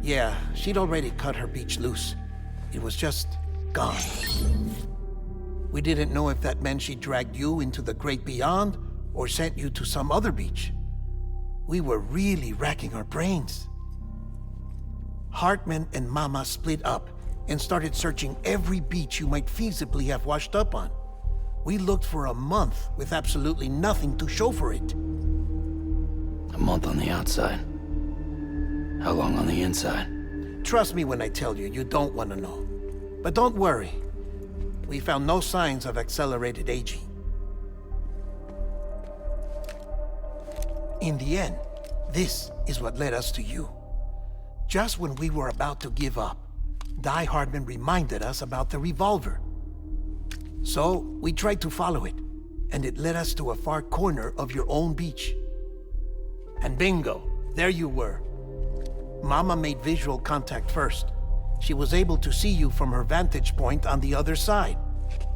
[SPEAKER 1] Yeah, she'd already cut her beach loose. It was just gone. We didn't know if that meant she dragged you into the great beyond or sent you to some other beach. We were really racking our brains. Hartman and Mama split up and started searching every beach you might feasibly have washed up on. We looked for a month with absolutely nothing to show for it.
[SPEAKER 4] A month on the outside. How long on the inside?
[SPEAKER 1] Trust me when I tell you, you don't want to know. But don't worry. We found no signs of accelerated aging. In the end, this is what led us to you. Just when we were about to give up, Die Hardman reminded us about the revolver. So, we tried to follow it, and it led us to a far corner of your own beach. And bingo, there you were. Mama made visual contact first. She was able to see you from her vantage point on the other side.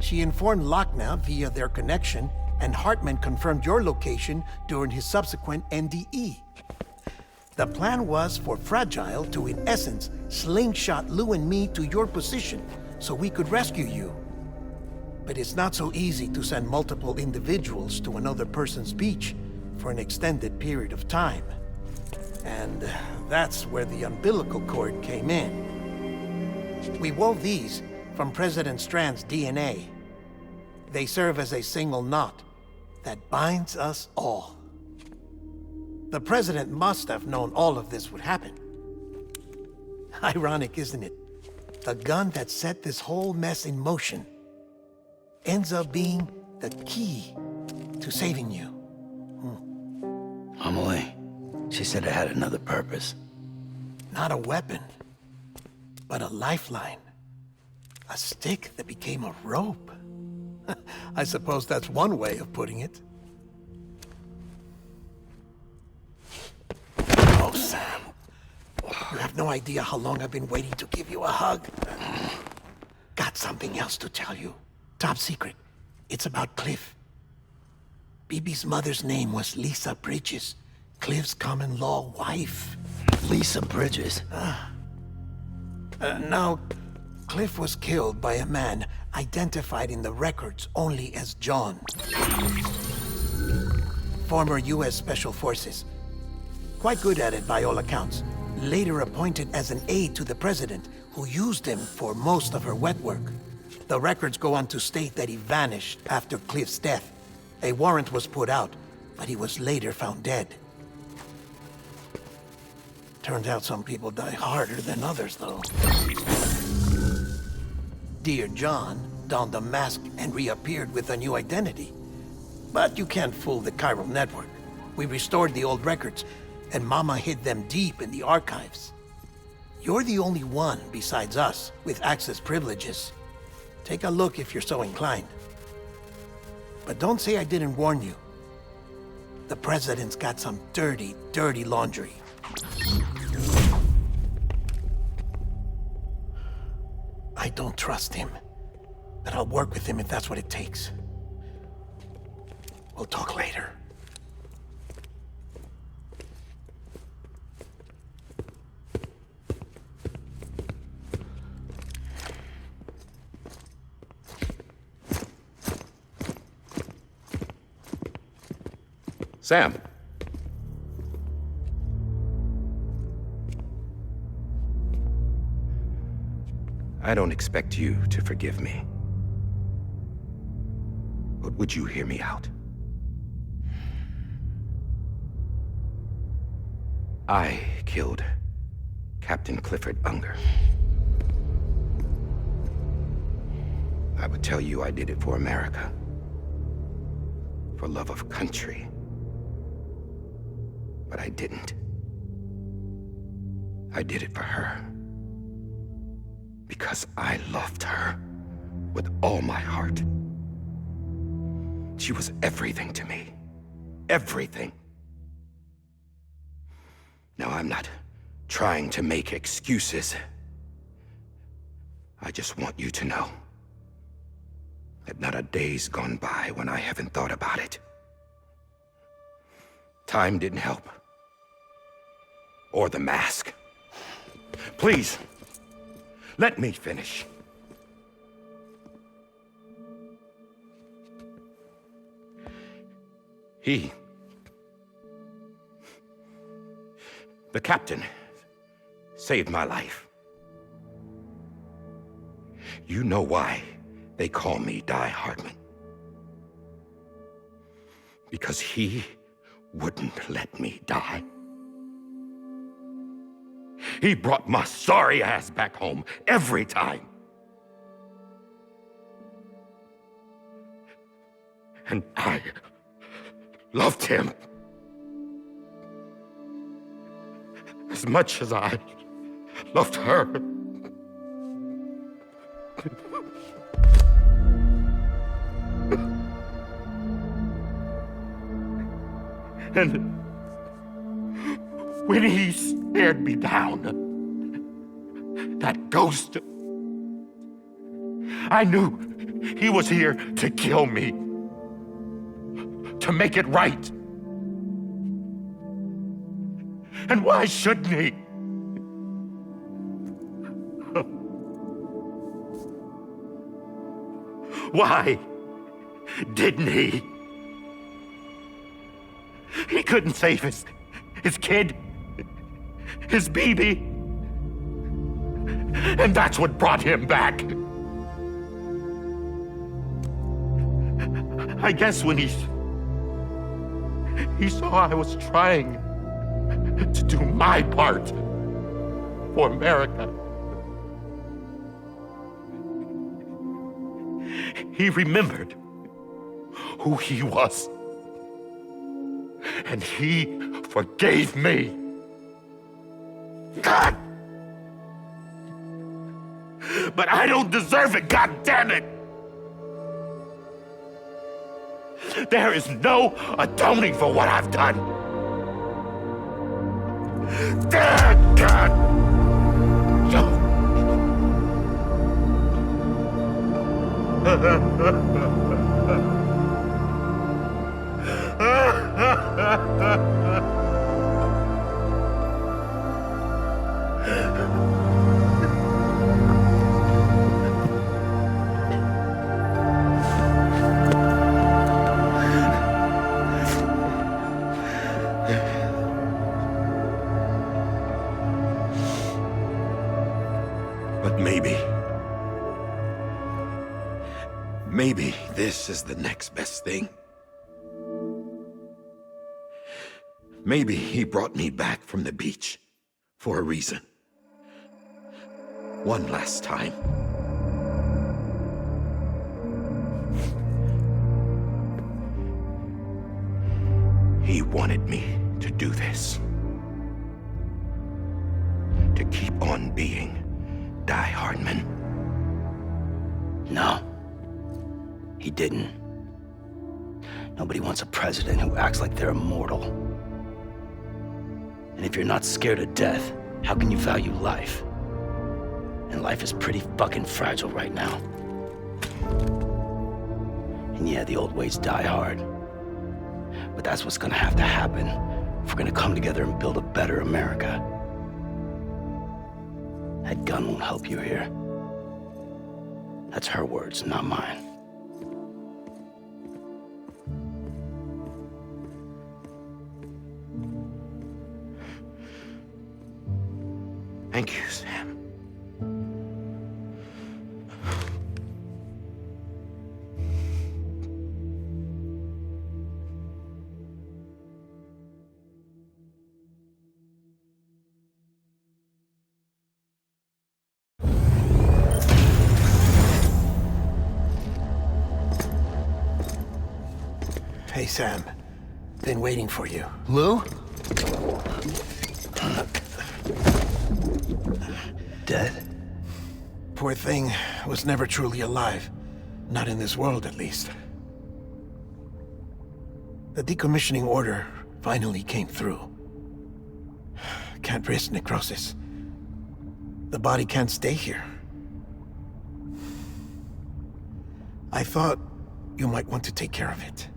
[SPEAKER 1] She informed Lochna via their connection, and Hartman confirmed your location during his subsequent NDE. The plan was for Fragile to, in essence, slingshot Lou and me to your position so we could rescue you. But it's not so easy to send multiple individuals to another person's beach for an extended period of time. And that's where the umbilical cord came in. We wove these from President Strand's DNA. They serve as a single knot that binds us all. The President must have known all of this would happen. Ironic, isn't it? The gun that set this whole mess in motion ends up being the key to saving you.
[SPEAKER 4] Amelie, she said it had another purpose.
[SPEAKER 1] Not a weapon, but a lifeline. A stick that became a rope. I suppose that's one way of putting it. Oh, Sam. You have no idea how long I've been waiting to give you a hug. Got something else to tell you. Top secret. It's about Cliff. Bibi's mother's name was Lisa Bridges, Cliff's common-law wife.
[SPEAKER 4] Lisa Bridges?
[SPEAKER 1] Now, Cliff was killed by a man identified in the records only as John. Former U.S. Special Forces. Quite good at it by all accounts. Later appointed as an aide to the president, who used him for most of her wet work. The records go on to state that he vanished after Cliff's death. A warrant was put out, but he was later found dead. Turned out some people die harder than others, though. Dear John donned a mask and reappeared with a new identity. But you can't fool the chiral network. We restored the old records, and Mama hid them deep in the archives. You're the only one, besides us, with access privileges. Take a look if you're so inclined. But don't say I didn't warn you. The President's got some dirty, dirty laundry. I don't trust him, but I'll work with him if that's what it takes. We'll talk later.
[SPEAKER 11] Sam. I don't expect you to forgive me. But would you hear me out? I killed Captain Clifford Unger. I would tell you I did it for America. For love of country. But I didn't. I did it for her. Because I loved her with all my heart. She was everything to me. Everything. Now, I'm not trying to make excuses. I just want you to know that not a day's gone by when I haven't thought about it. Time didn't help. Or the mask. Please, let me finish. The captain, saved my life. You know why they call me Die Hardman. Because he wouldn't let me die. He brought my sorry ass back home every time. And I loved him as much as I loved her. And when he stared me down, that ghost, I knew he was here to kill me, to make it right. And why shouldn't he? Why didn't he? He couldn't save his kid, his baby. And that's what brought him back. I guess when he saw I was trying to do my part for America, he remembered who he was. And he forgave me. God! But I don't deserve it, God damn it! There is no atoning for what I've done. God! But maybe this is the next best thing. Maybe he brought me back from the beach for a reason. One last time. He wanted me to do this. To keep on being Die Hardman.
[SPEAKER 4] No. He didn't. Nobody wants a president who acts like they're immortal. And if you're not scared of death, how can you value life? And life is pretty fucking fragile right now. And yeah, the old ways die hard. But that's what's gonna have to happen if we're gonna come together and build a better America. That gun won't help you here. That's her words, not mine.
[SPEAKER 11] Thank you, Sam.
[SPEAKER 1] Hey, Sam. Been waiting for you.
[SPEAKER 3] Lou? Dead?
[SPEAKER 1] Poor thing was never truly alive. Not in this world, at least. The decommissioning order finally came through. Can't risk necrosis. The body can't stay here. I thought you might want to take care of it.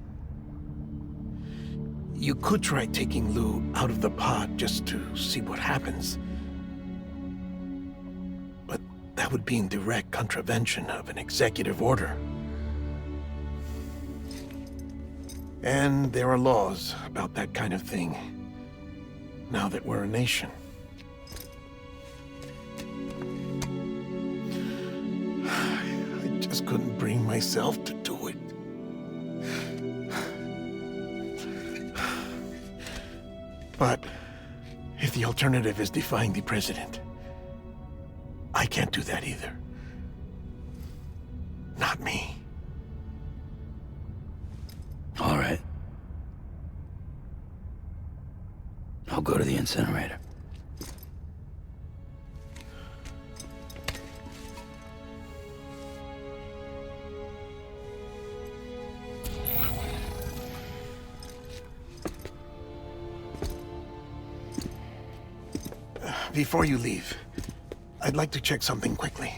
[SPEAKER 1] You could try taking Lou out of the pod just to see what happens. But that would be in direct contravention of an executive order. And there are laws about that kind of thing, now that we're a nation. I just couldn't bring myself to do it. But if the alternative is defying the president, I can't do that either. Not me.
[SPEAKER 4] All right. I'll go to the incinerator.
[SPEAKER 1] Before you leave, I'd like to check something quickly.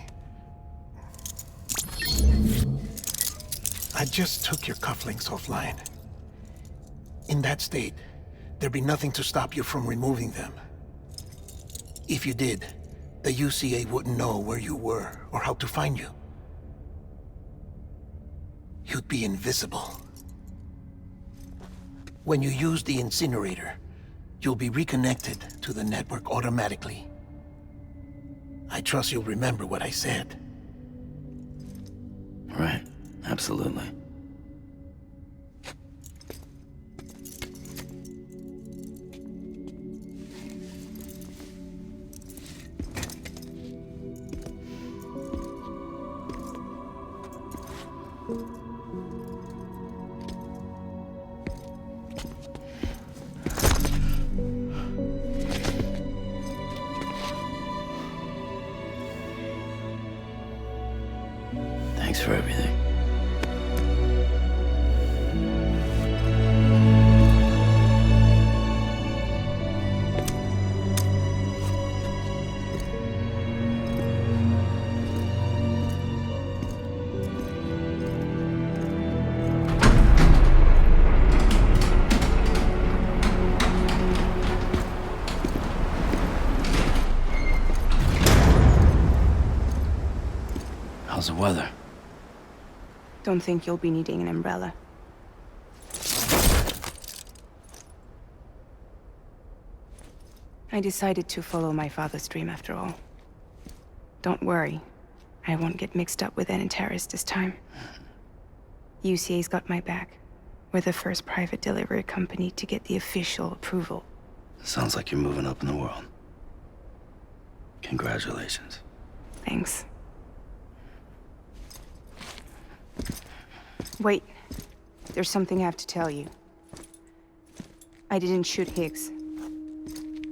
[SPEAKER 1] I just took your cufflinks offline. In that state, there'd be nothing to stop you from removing them. If you did, the UCA wouldn't know where you were or how to find you. You'd be invisible. When you use the incinerator, you'll be reconnected to the network automatically. I trust you'll remember what I said.
[SPEAKER 4] Right, absolutely. Thanks for everything. How's the weather?
[SPEAKER 5] Don't think you'll be needing an umbrella. I decided to follow my father's dream after all. Don't worry. I won't get mixed up with any terrorists this time. UCA's got my back. We're the first private delivery company to get the official approval.
[SPEAKER 4] Sounds like you're moving up in the world. Congratulations.
[SPEAKER 5] Thanks. Wait. There's something I have to tell you. I didn't shoot Higgs.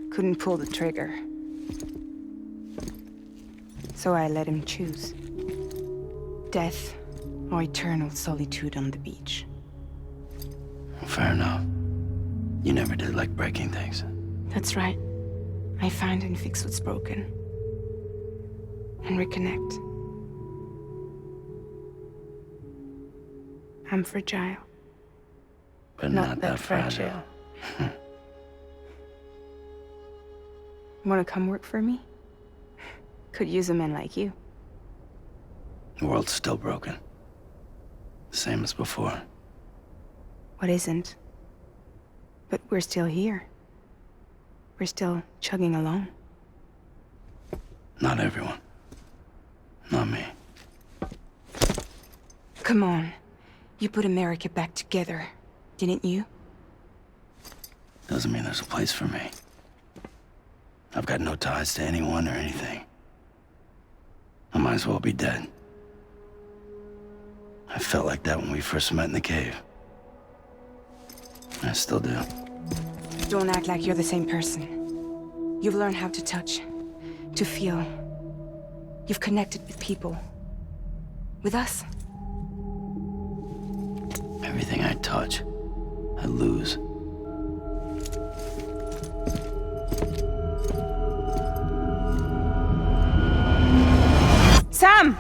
[SPEAKER 5] Couldn't pull the trigger. So I let him choose. Death or eternal solitude on the beach.
[SPEAKER 4] Fair enough. You never did like breaking things.
[SPEAKER 5] That's right. I find and fix what's broken. And reconnect. I'm fragile.
[SPEAKER 4] But not that fragile.
[SPEAKER 5] Wanna come work for me? Could use a man like you.
[SPEAKER 4] The world's still broken. Same as before.
[SPEAKER 5] What isn't? But we're still here. We're still chugging along.
[SPEAKER 4] Not everyone. Not me.
[SPEAKER 5] Come on. You put America back together, didn't you?
[SPEAKER 4] Doesn't mean there's a place for me. I've got no ties to anyone or anything. I might as well be dead. I felt like that when we first met in the cave. I still do.
[SPEAKER 5] Don't act like you're the same person. You've learned how to touch, to feel. You've connected with people. With us.
[SPEAKER 4] Everything I touch, I lose.
[SPEAKER 5] Sam!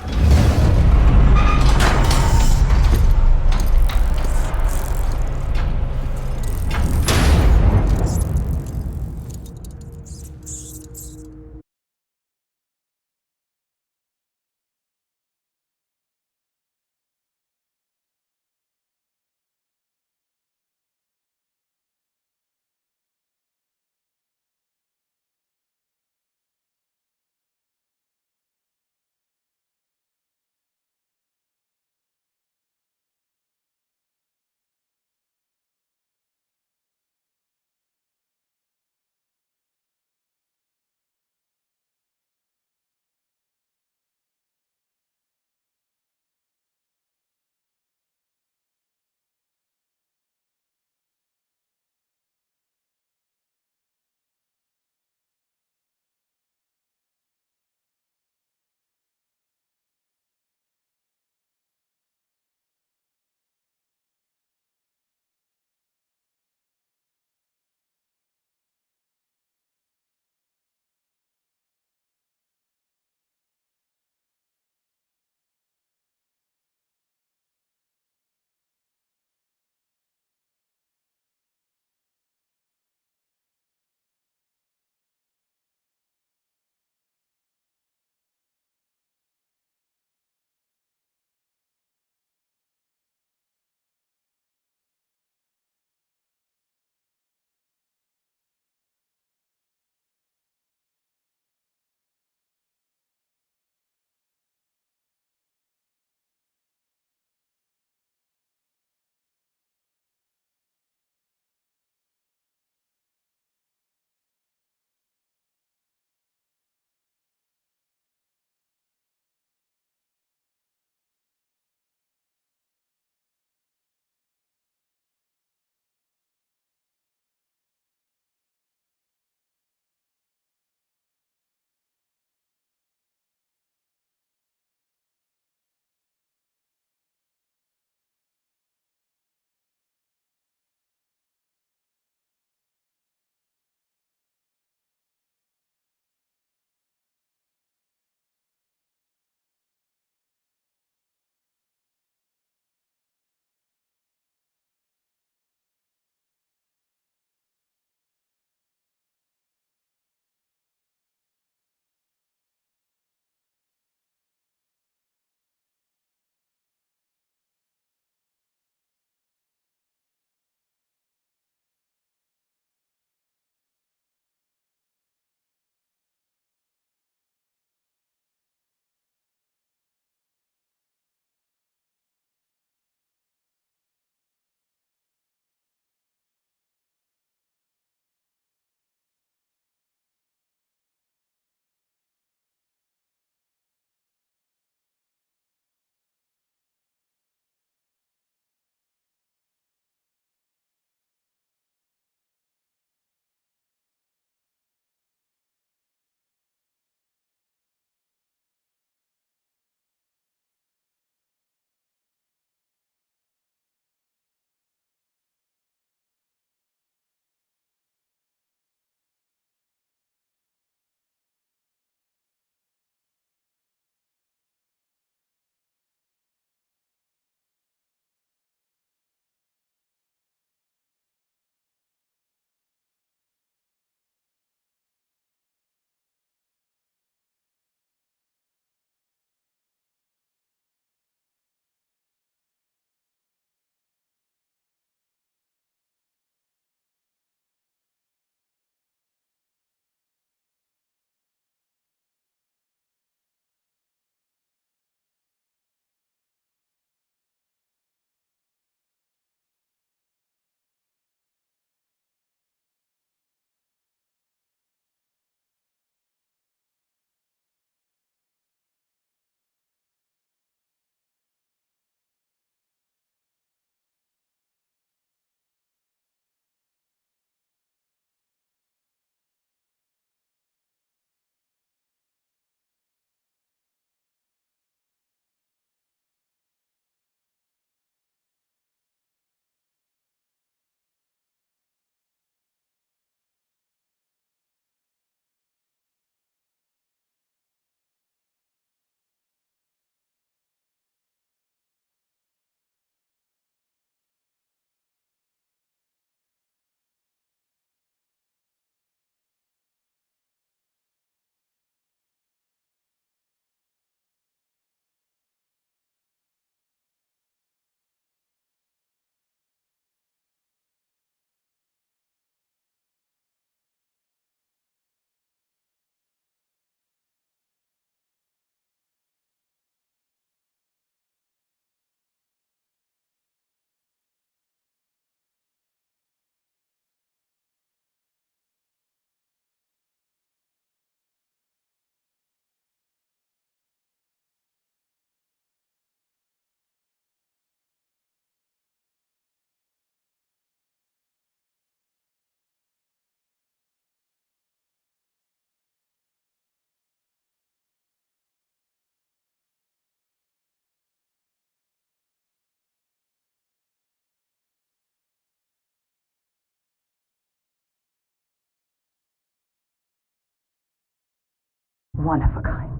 [SPEAKER 12] one of a kind.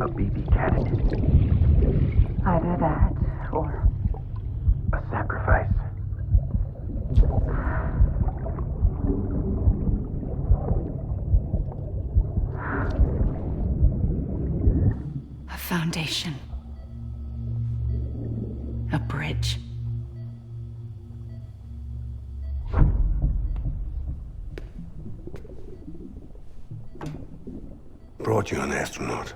[SPEAKER 2] A BB cat.
[SPEAKER 12] Either that, or
[SPEAKER 2] A sacrifice.
[SPEAKER 7] A foundation. A bridge.
[SPEAKER 13] Brought you an astronaut.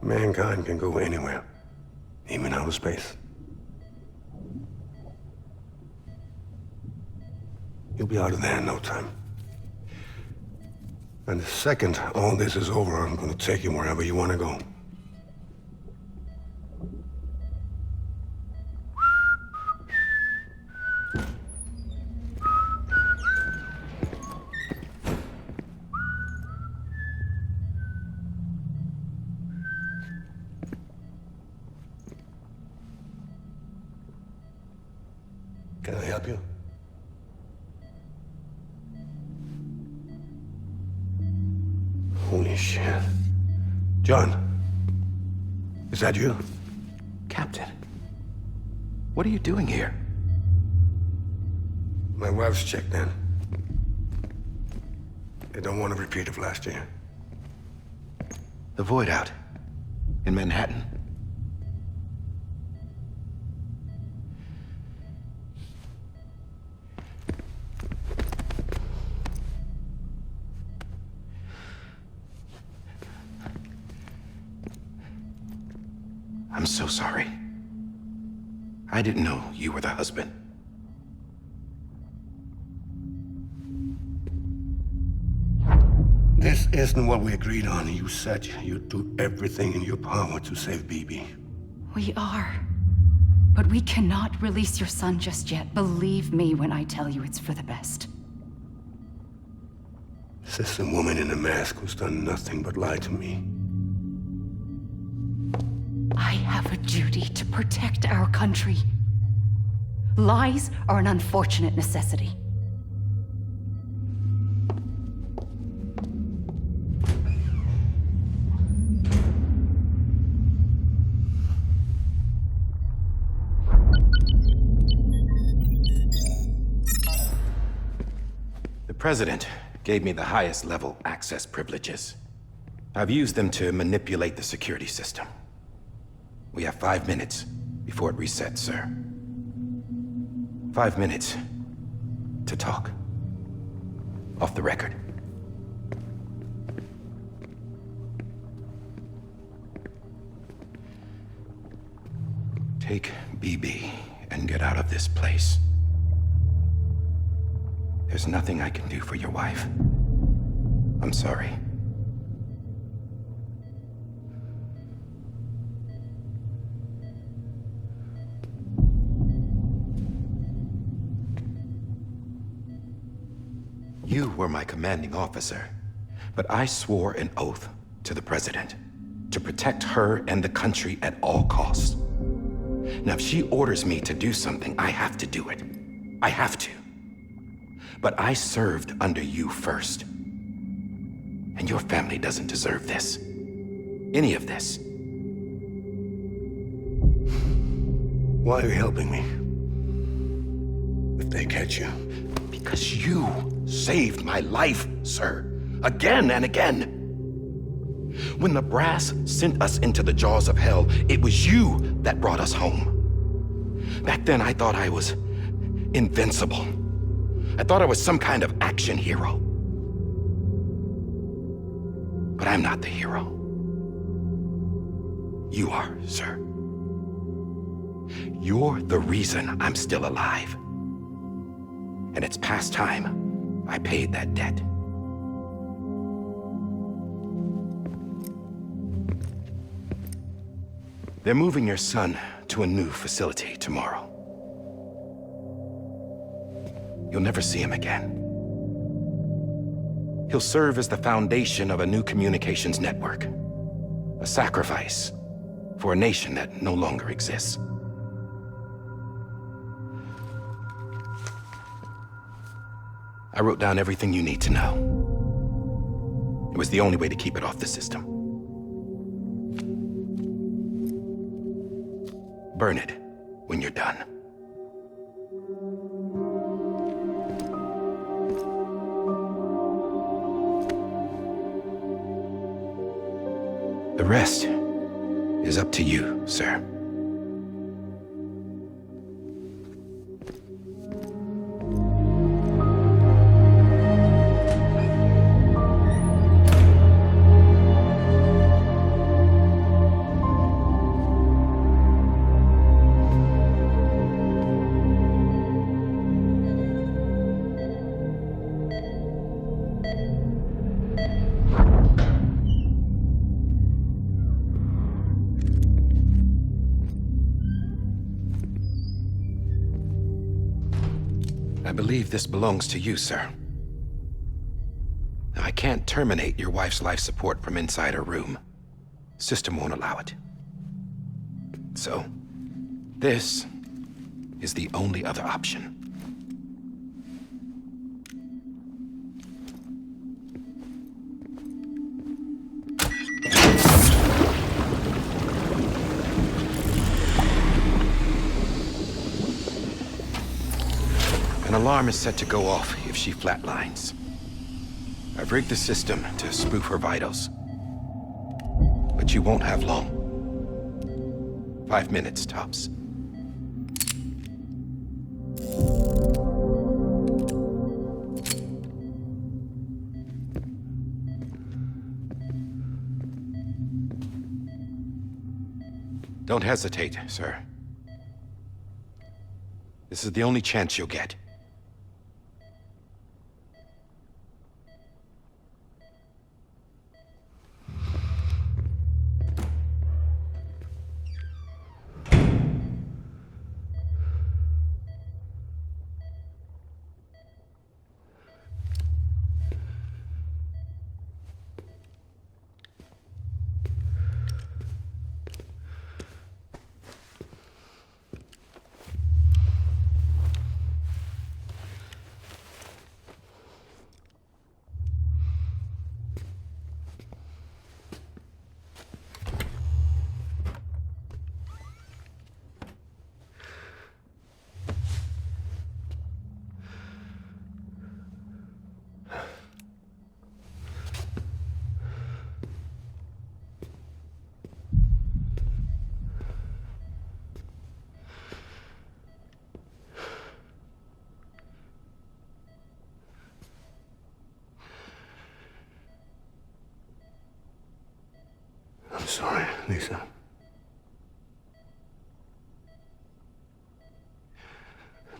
[SPEAKER 13] Mankind can go anywhere, even outer space. You'll be out of there in no time. And the second all this is over, I'm gonna take you wherever you wanna go. Can I help you? Holy shit. John, is that you?
[SPEAKER 2] Captain, what are you doing here?
[SPEAKER 13] My wife's checked in. They don't want a repeat of last year.
[SPEAKER 2] The Void Out. In Manhattan. I'm so sorry. I didn't know you were the husband.
[SPEAKER 13] This isn't what we agreed on. You said you'd do everything in your power to save BB.
[SPEAKER 7] We are. But we cannot release your son just yet. Believe me when I tell you it's for the best.
[SPEAKER 13] This is a woman in a mask who's done nothing but lie to me.
[SPEAKER 7] I have a duty to protect our country. Lies are an unfortunate necessity.
[SPEAKER 2] The President gave me the highest level access privileges. I've used them to manipulate the security system. We have 5 minutes before it resets, sir. 5 minutes to talk. Off the record. Take BB and get out of this place. There's nothing I can do for your wife. I'm sorry. You were my commanding officer, but I swore an oath to the President to protect her and the country at all costs. Now, if she orders me to do something, I have to do it. I have to. But I served under you first. And your family doesn't deserve this. Any of this.
[SPEAKER 13] Why are you helping me? If they catch you.
[SPEAKER 2] Because you saved my life, sir. Again and again. When the brass sent us into the jaws of hell, it was you that brought us home. Back then, I thought I was invincible. I thought I was some kind of action hero. But I'm not the hero. You are, sir. You're the reason I'm still alive. And it's past time I paid that debt. They're moving your son to a new facility tomorrow. You'll never see him again. He'll serve as the foundation of a new communications network. A sacrifice for a nation that no longer exists.
[SPEAKER 11] I wrote down everything you need to know. It was the only way to keep it off the system. Burn it when you're done. The rest is up to you, sir. I believe this belongs to you, sir. Now, I can't terminate your wife's life support from inside her room. System won't allow it. So, this is the only other option. An alarm is set to go off if she flatlines. I've rigged the system to spoof her vitals. But you won't have long. 5 minutes, tops. Don't hesitate, sir. This is the only chance you'll get.
[SPEAKER 13] I'm sorry, Lisa.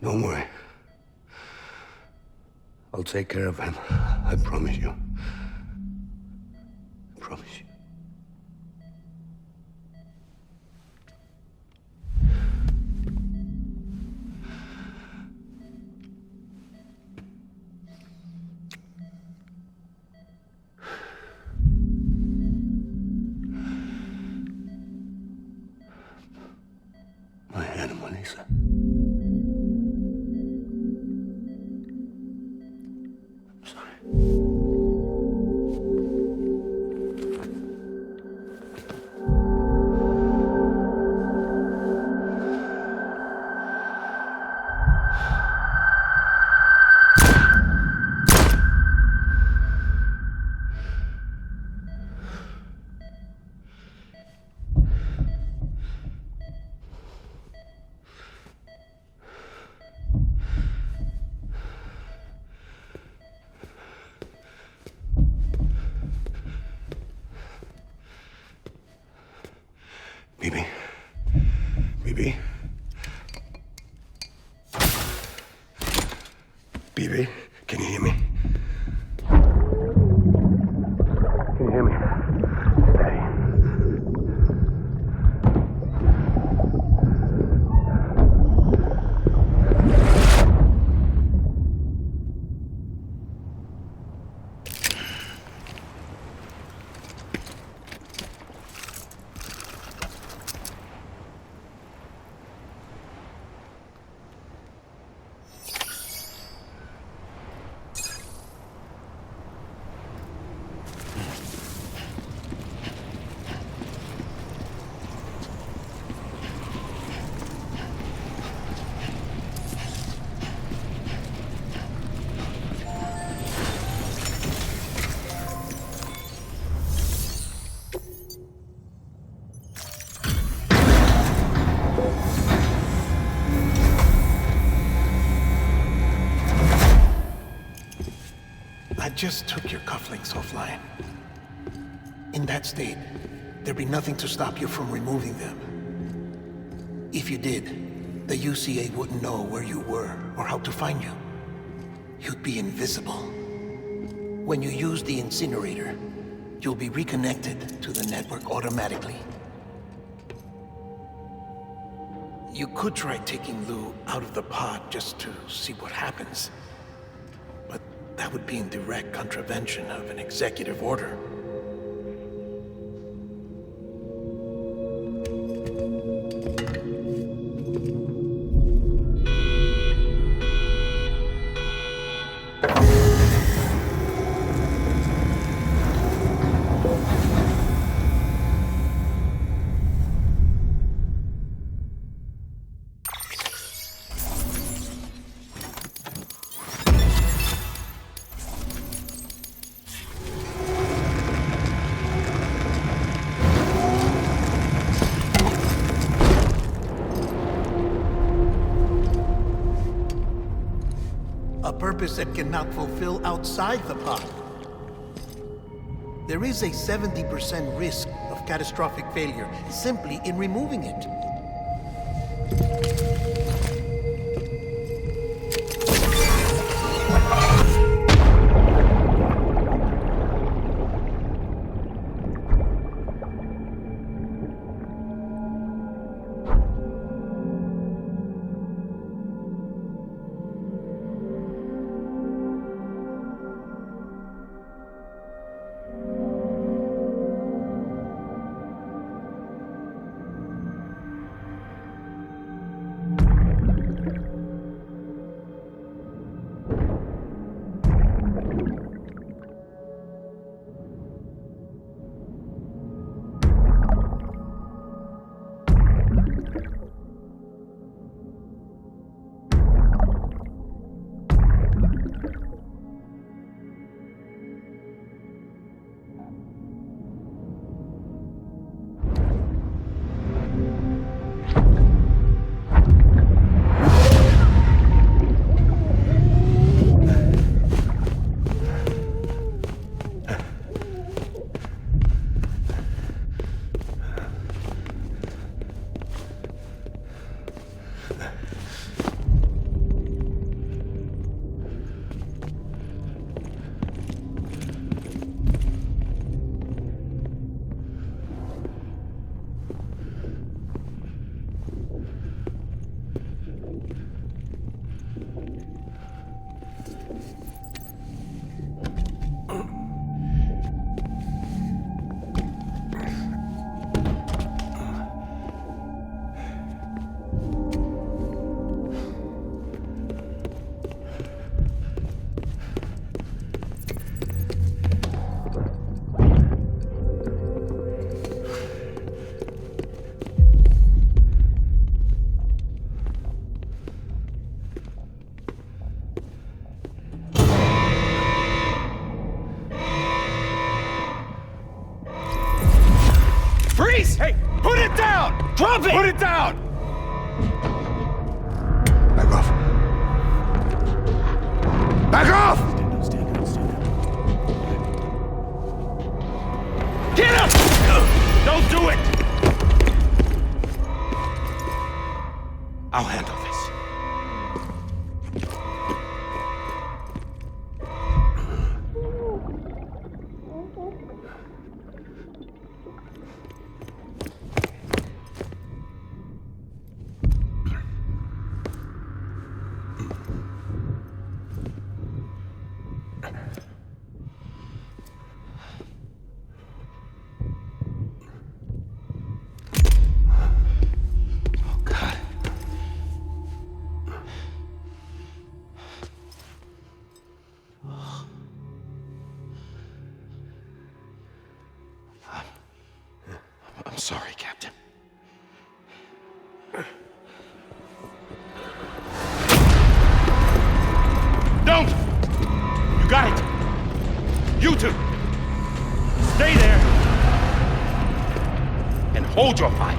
[SPEAKER 13] Don't worry. I'll take care of him. I promise you. I promise you. My animal, Lisa. I'm sorry. Bibi? Bibi? Bibi, can you hear me? Can you hear me? Steady.
[SPEAKER 1] just took your cufflinks offline. In that state, there'd be nothing to stop you from removing them. If you did, the UCA wouldn't know where you were or how to find you. You'd be invisible. When you use the incinerator, you'll be reconnected to the network automatically. You could try taking Lou out of the pod just to see what happens. But that would be in direct contravention of an executive order. A purpose that cannot fulfill outside the pod. There is a 70% risk of catastrophic failure simply in removing it.
[SPEAKER 11] Hey, put it down! Drop it! Put it down!
[SPEAKER 13] Back off. Back off!
[SPEAKER 11] Get him! Don't do it! I'll handle this. I'm sorry, Captain. Don't! You got it! You two! Stay there! And hold your fire!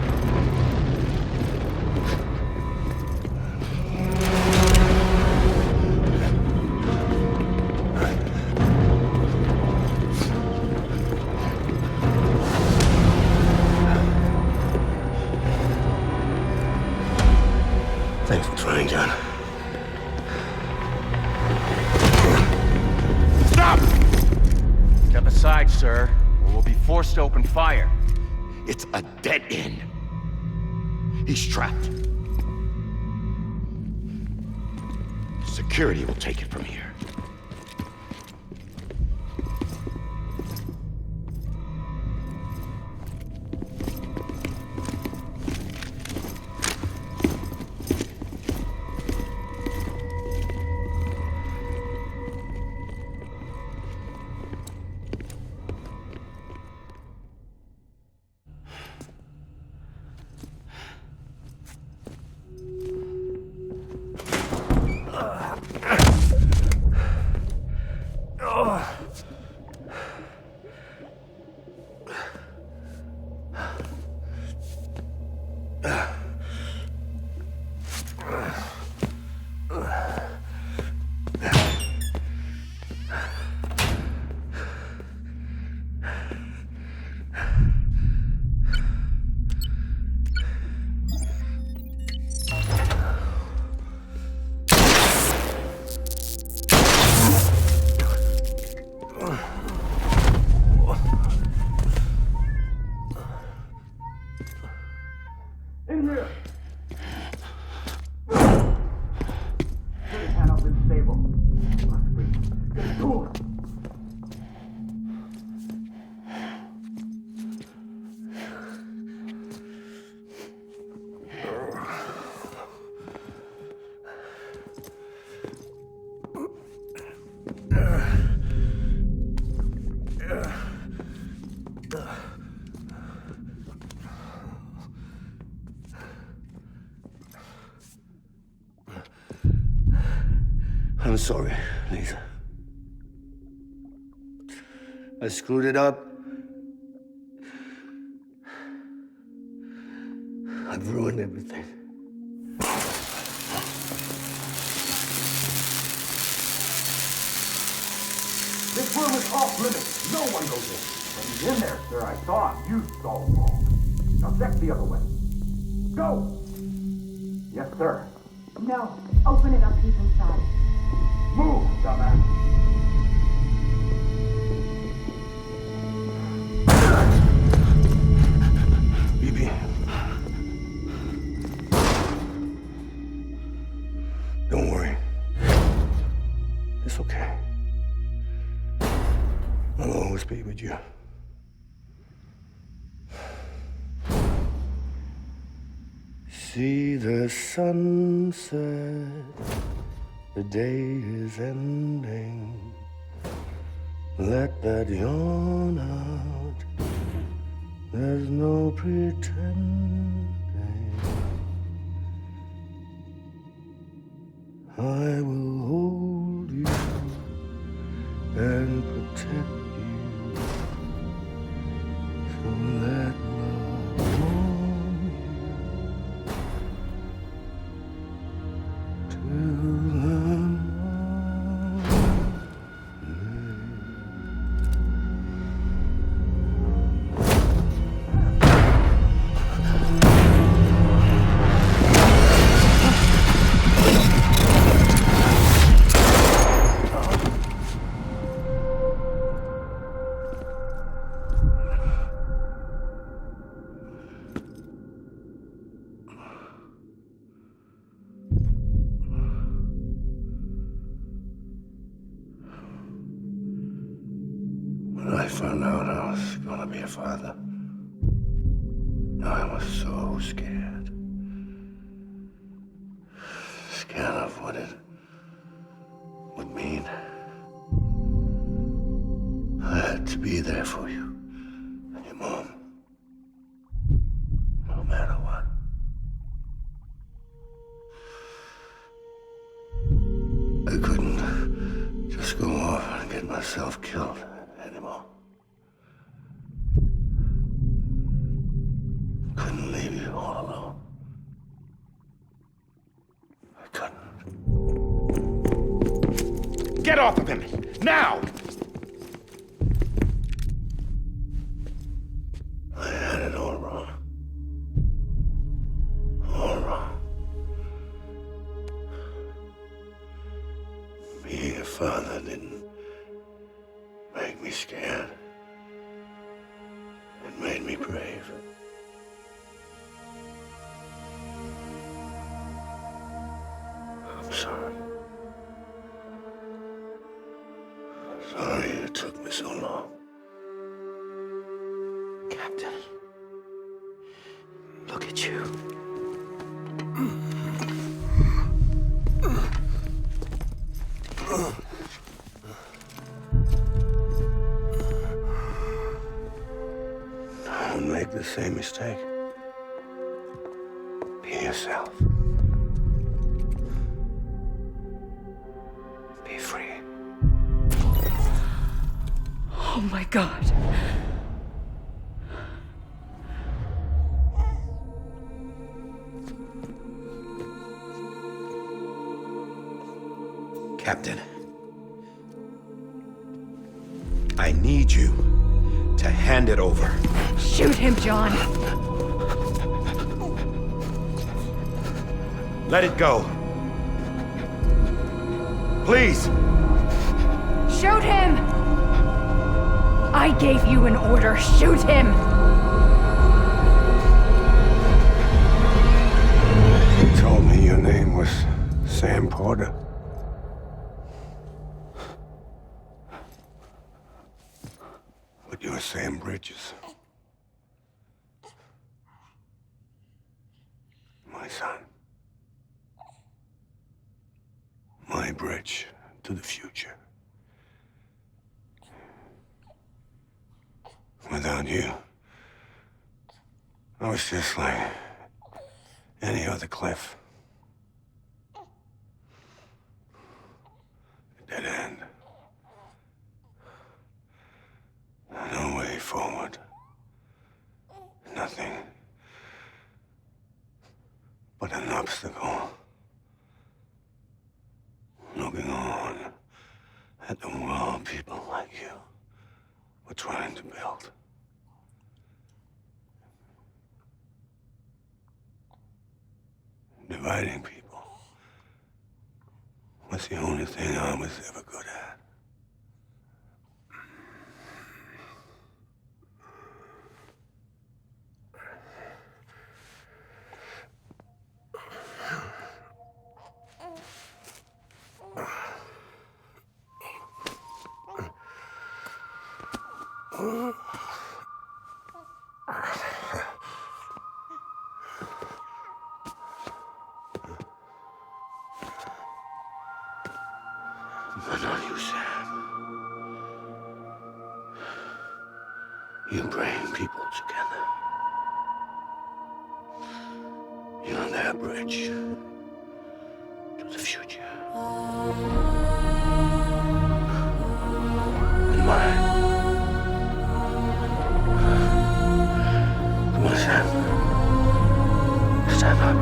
[SPEAKER 13] Thanks for trying, John.
[SPEAKER 11] Stop!
[SPEAKER 14] Step aside, sir, or we'll be forced to open fire.
[SPEAKER 11] It's a dead end. He's trapped. Security will take it from here.
[SPEAKER 13] I'm sorry, Lisa. I screwed it up. I've ruined everything.
[SPEAKER 11] This room is off limits. No one goes in. But he's in there, sir. I saw him. You saw him wrong. Now check the other way. Go! Yes, sir.
[SPEAKER 12] No. Open it up. He's inside.
[SPEAKER 11] Move, dumbass.
[SPEAKER 13] BB. Don't worry. It's okay. I'll always be with you. See the sunset, the day is ending. Let that yawn out, there's no pretending. I will hold you and protect you. So let love warm you till the When I found out I was gonna be a father, I was so scared. Scared of what it would mean. I had to be there for you and your mom, no matter what. I couldn't just go off and get myself killed anymore. Couldn't leave you all alone. I couldn't.
[SPEAKER 11] Get off of him! Now!
[SPEAKER 13] I had it all wrong. All wrong. father didn't make me scared. It made me brave. I'm sorry. Sorry it took me so long.
[SPEAKER 4] Captain, look at you.
[SPEAKER 13] Don't make the same mistake. Be yourself. Be free.
[SPEAKER 6] Oh my God.
[SPEAKER 11] Captain, I need you to hand it over.
[SPEAKER 6] Shoot him, John.
[SPEAKER 11] Let it go. Please.
[SPEAKER 6] Shoot him! I gave you an order. Shoot him!
[SPEAKER 13] You told me your name was Sam Porter. But you're Sam Bridges. My son. My bridge to the future. Without you, I was just like any other Cliff. A dead end. No way forward. Nothing but an obstacle. Looking on at the world people like you were trying to build. Dividing people was the only thing I was ever good at. But not you, Sam. You bring people together. You're their bridge to the future. And mine. Come on, Sam. Stand up.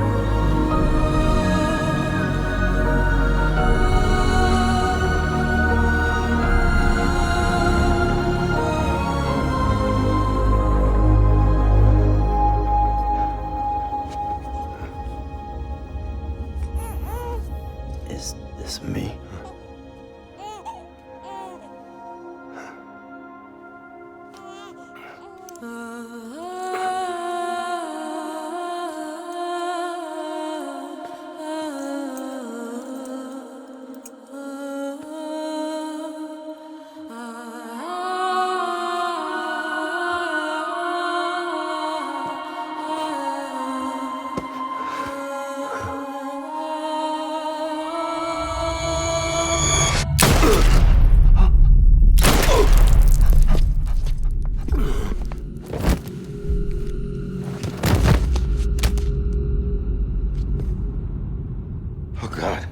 [SPEAKER 4] Is this me?
[SPEAKER 11] Oh, God.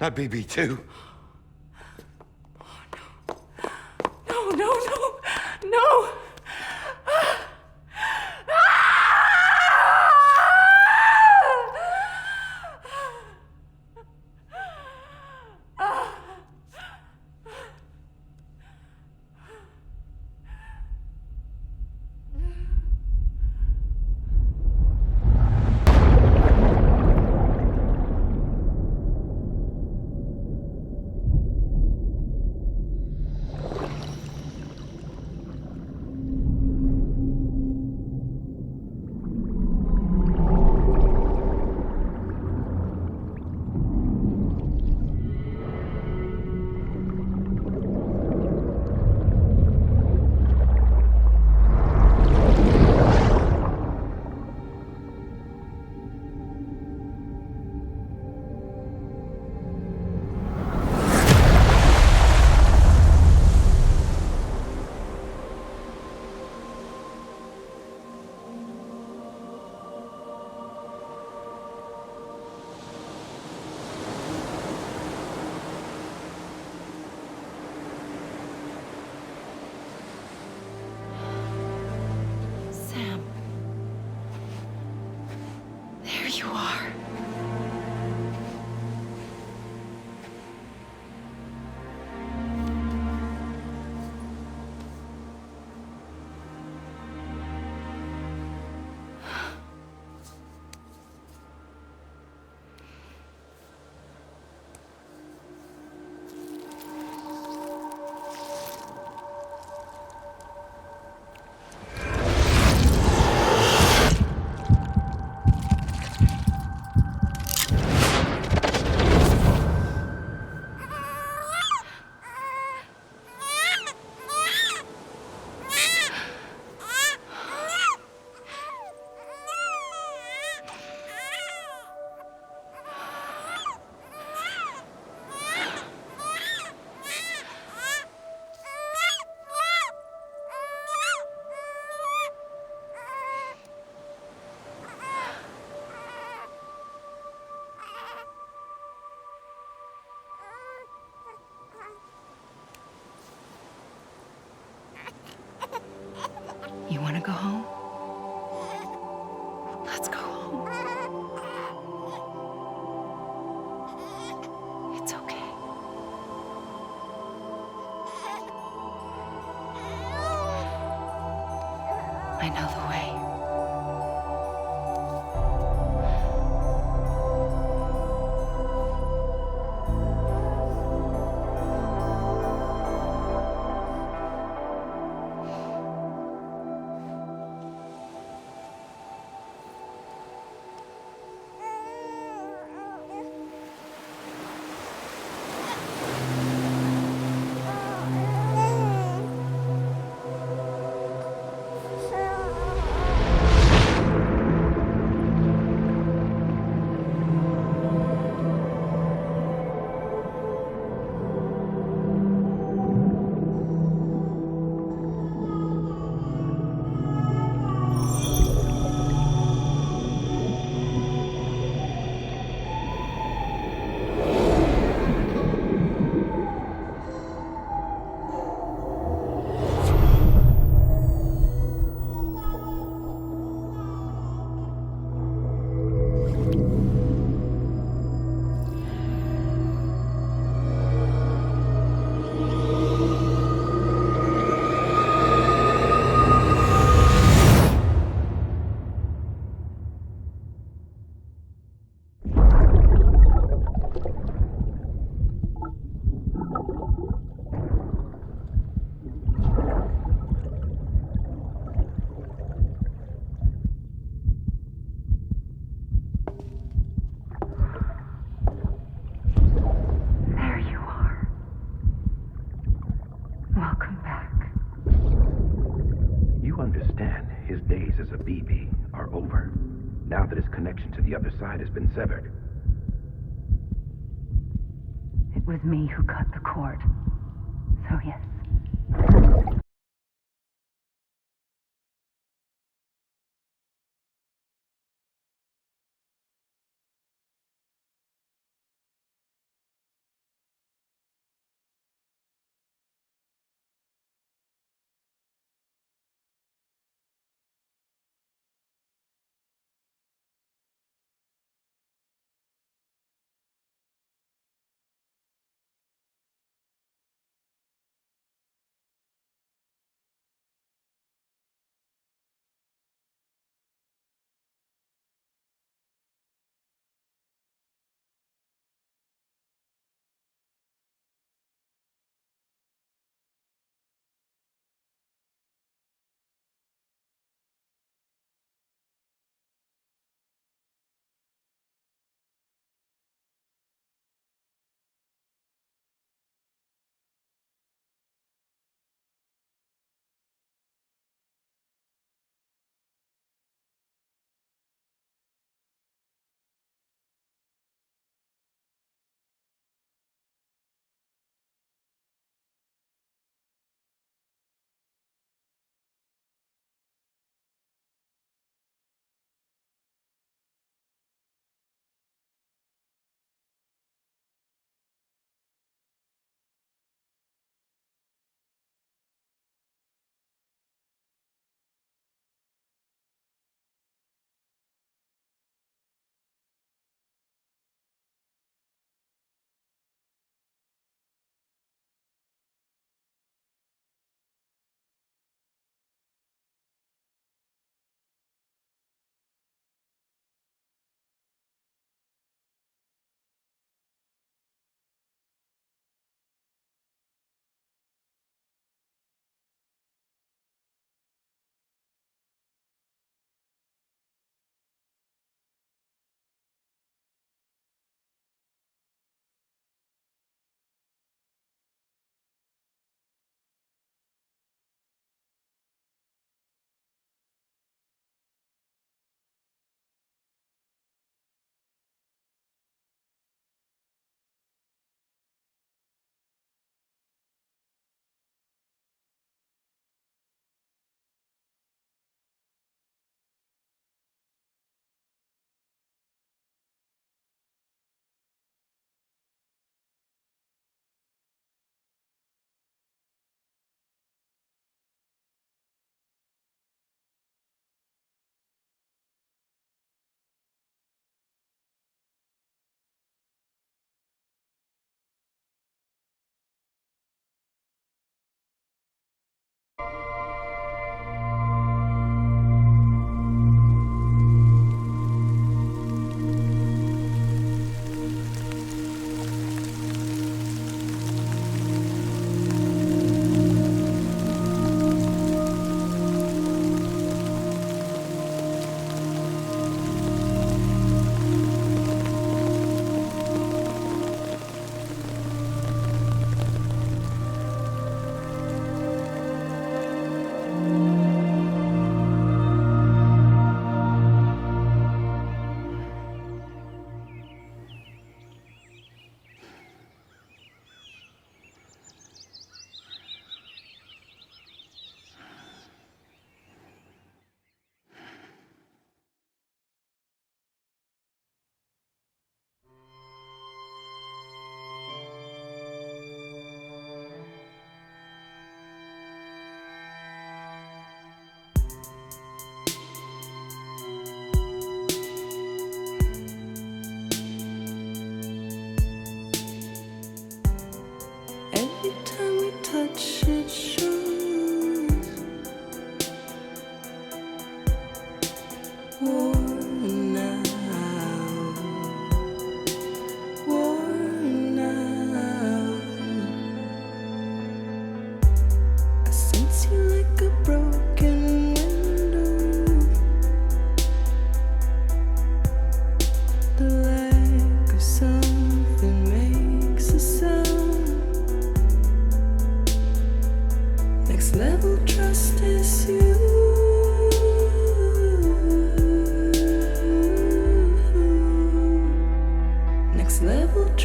[SPEAKER 11] Not BB2.
[SPEAKER 6] No, no, no, no!
[SPEAKER 7] There you are. You want to go home? Let's go home. It's okay. I know the way. Welcome back.
[SPEAKER 2] You understand his days as a BB are over, now that his connection to the other side has been severed.
[SPEAKER 6] It was me who cut the cord. So yes.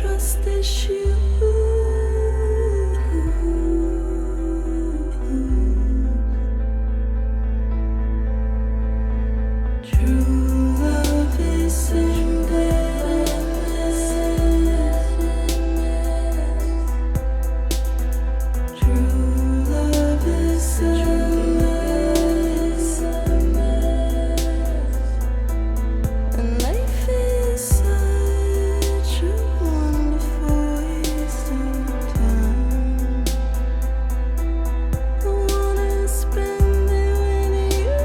[SPEAKER 10] trust issue. True love is in bitterness. True love is a mess. And life is such a wonderful waste of time. I wanna spend it with you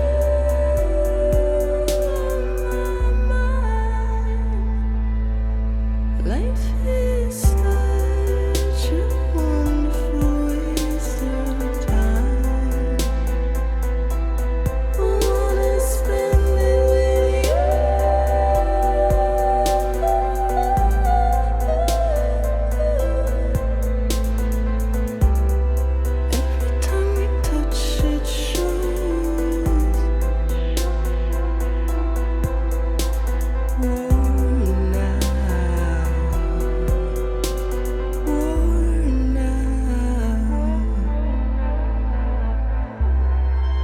[SPEAKER 10] on my mind. Life is such a wonderful waste of time. I wanna spend it with you. Every time we touch, it shows. Worn out.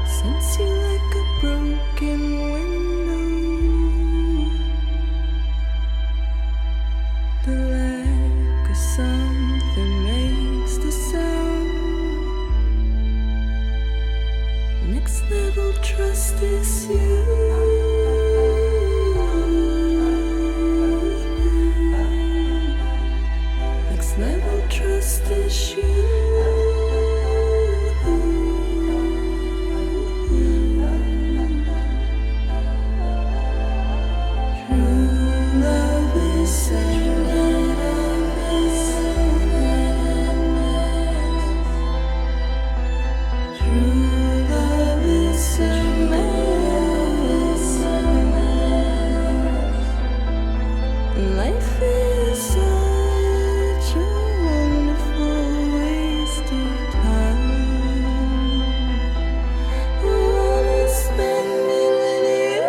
[SPEAKER 10] Sense you like a broken window. The lack of something makes the sound. Next level trust is you. Next level trust is you. True love is endless. True love is a mess. Life is such a wonderful waste of time. I wanna spend it with you.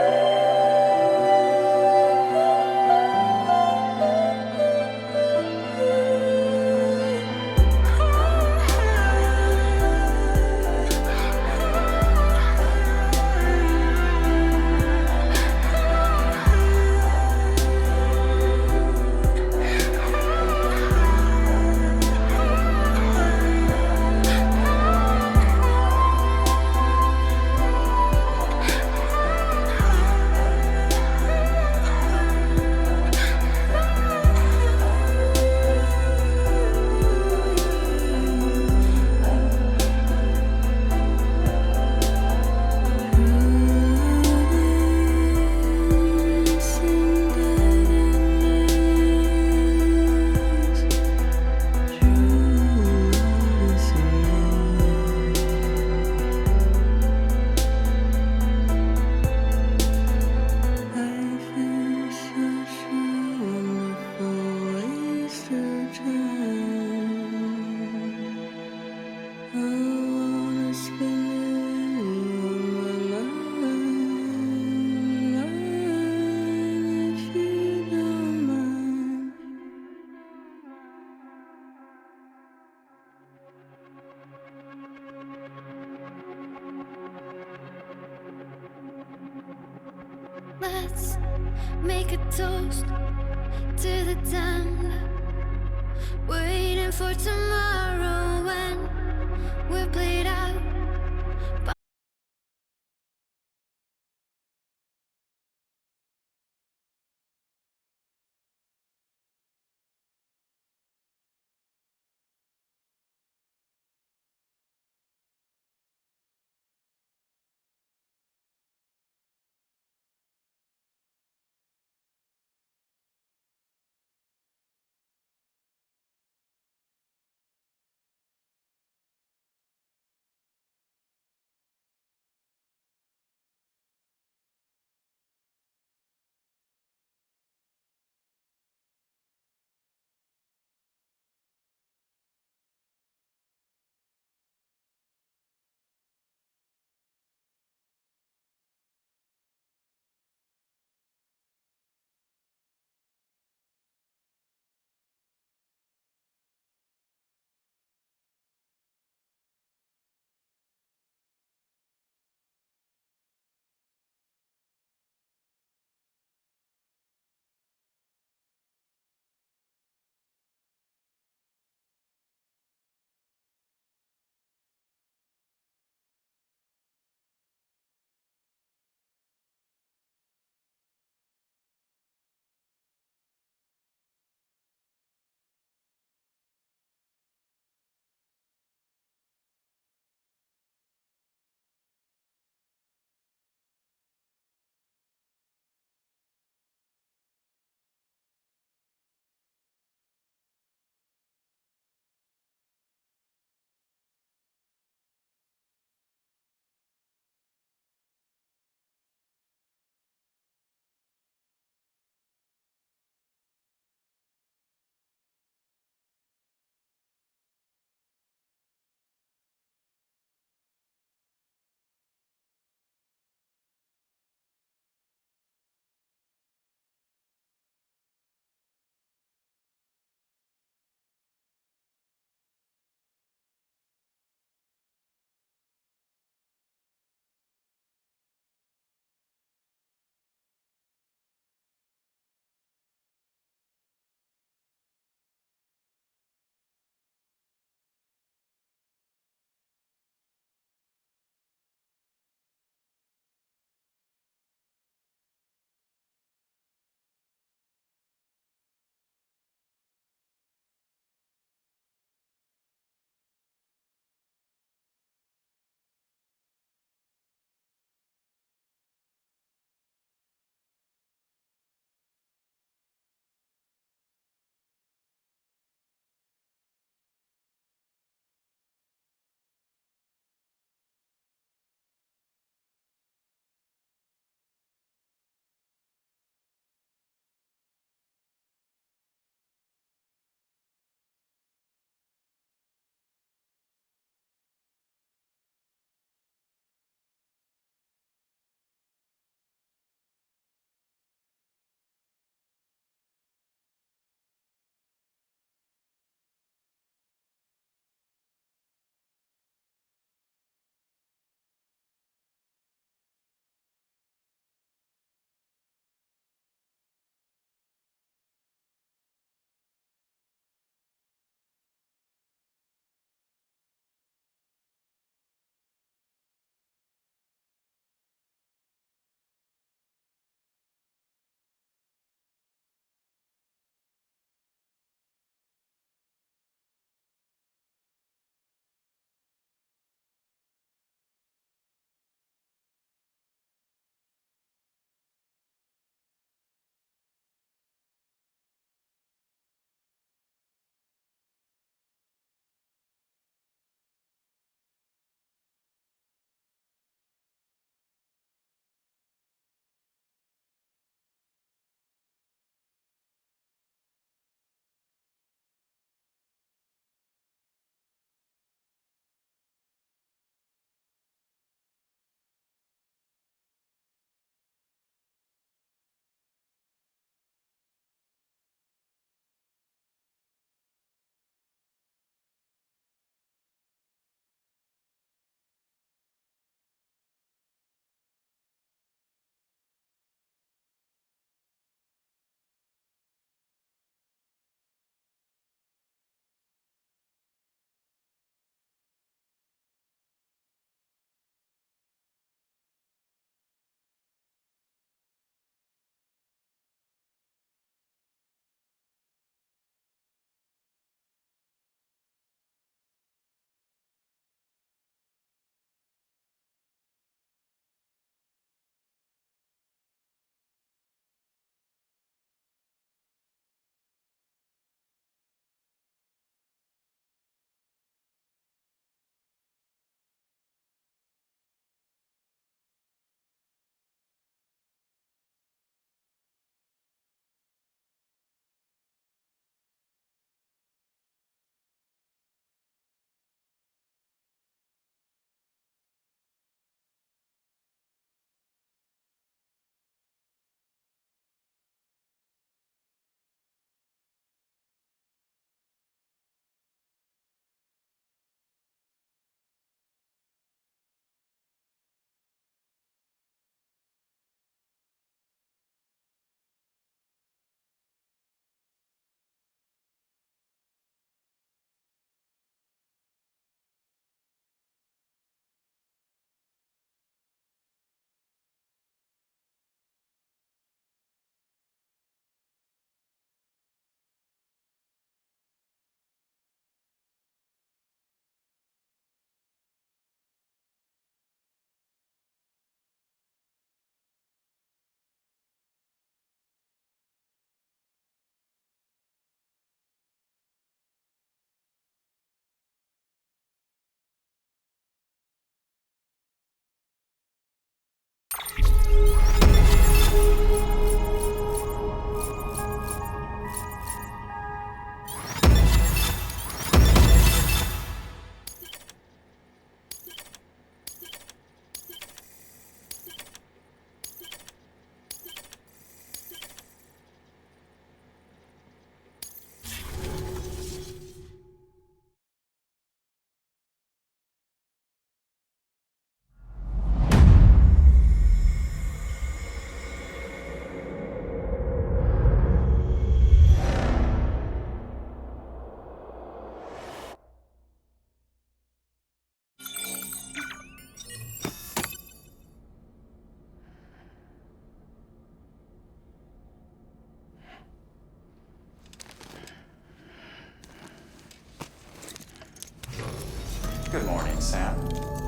[SPEAKER 15] Let's make a toast to the damned, waiting for tomorrow when we're played out.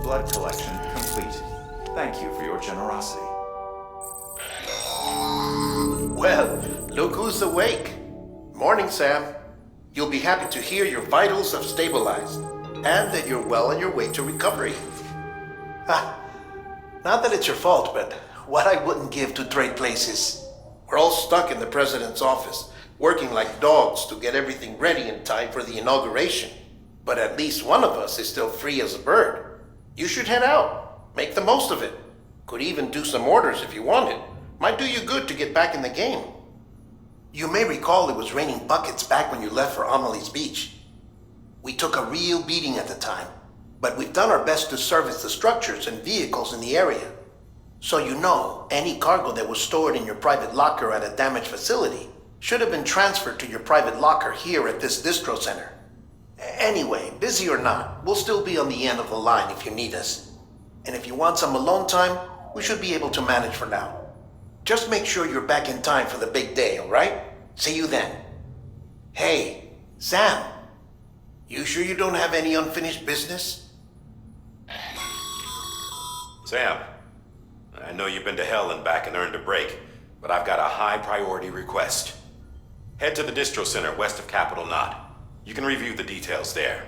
[SPEAKER 16] Blood collection complete. Thank you for your generosity.
[SPEAKER 1] Well, look who's awake. Morning, Sam. You'll be happy to hear your vitals have stabilized, and that you're well on your way to recovery. Not that it's your fault, but what I wouldn't give to trade places. We're all stuck in the president's office, working like dogs to get everything ready in time for the inauguration. But at least one of us is still free as a bird. You should head out. Make the most of it. Could even do some orders if you wanted. Might do you good to get back in the game. You may recall it was raining buckets back when you left for Amelie's Beach. We took a real beating at the time, but we've done our best to service the structures and vehicles in the area. So you know, any cargo that was stored in your private locker at a damaged facility should have been transferred to your private locker here at this distro center. Anyway, busy or not, we'll still be on the end of the line if you need us. And if you want some alone time, we should be able to manage for now. Just make sure you're back in time for the big day, all right? See you then. Hey, Sam, you sure you don't have any unfinished business?
[SPEAKER 11] Sam, I know you've been to hell and back and earned a break, but I've got a high priority request. Head to the distro center west of Capital Knot. You can review the details there.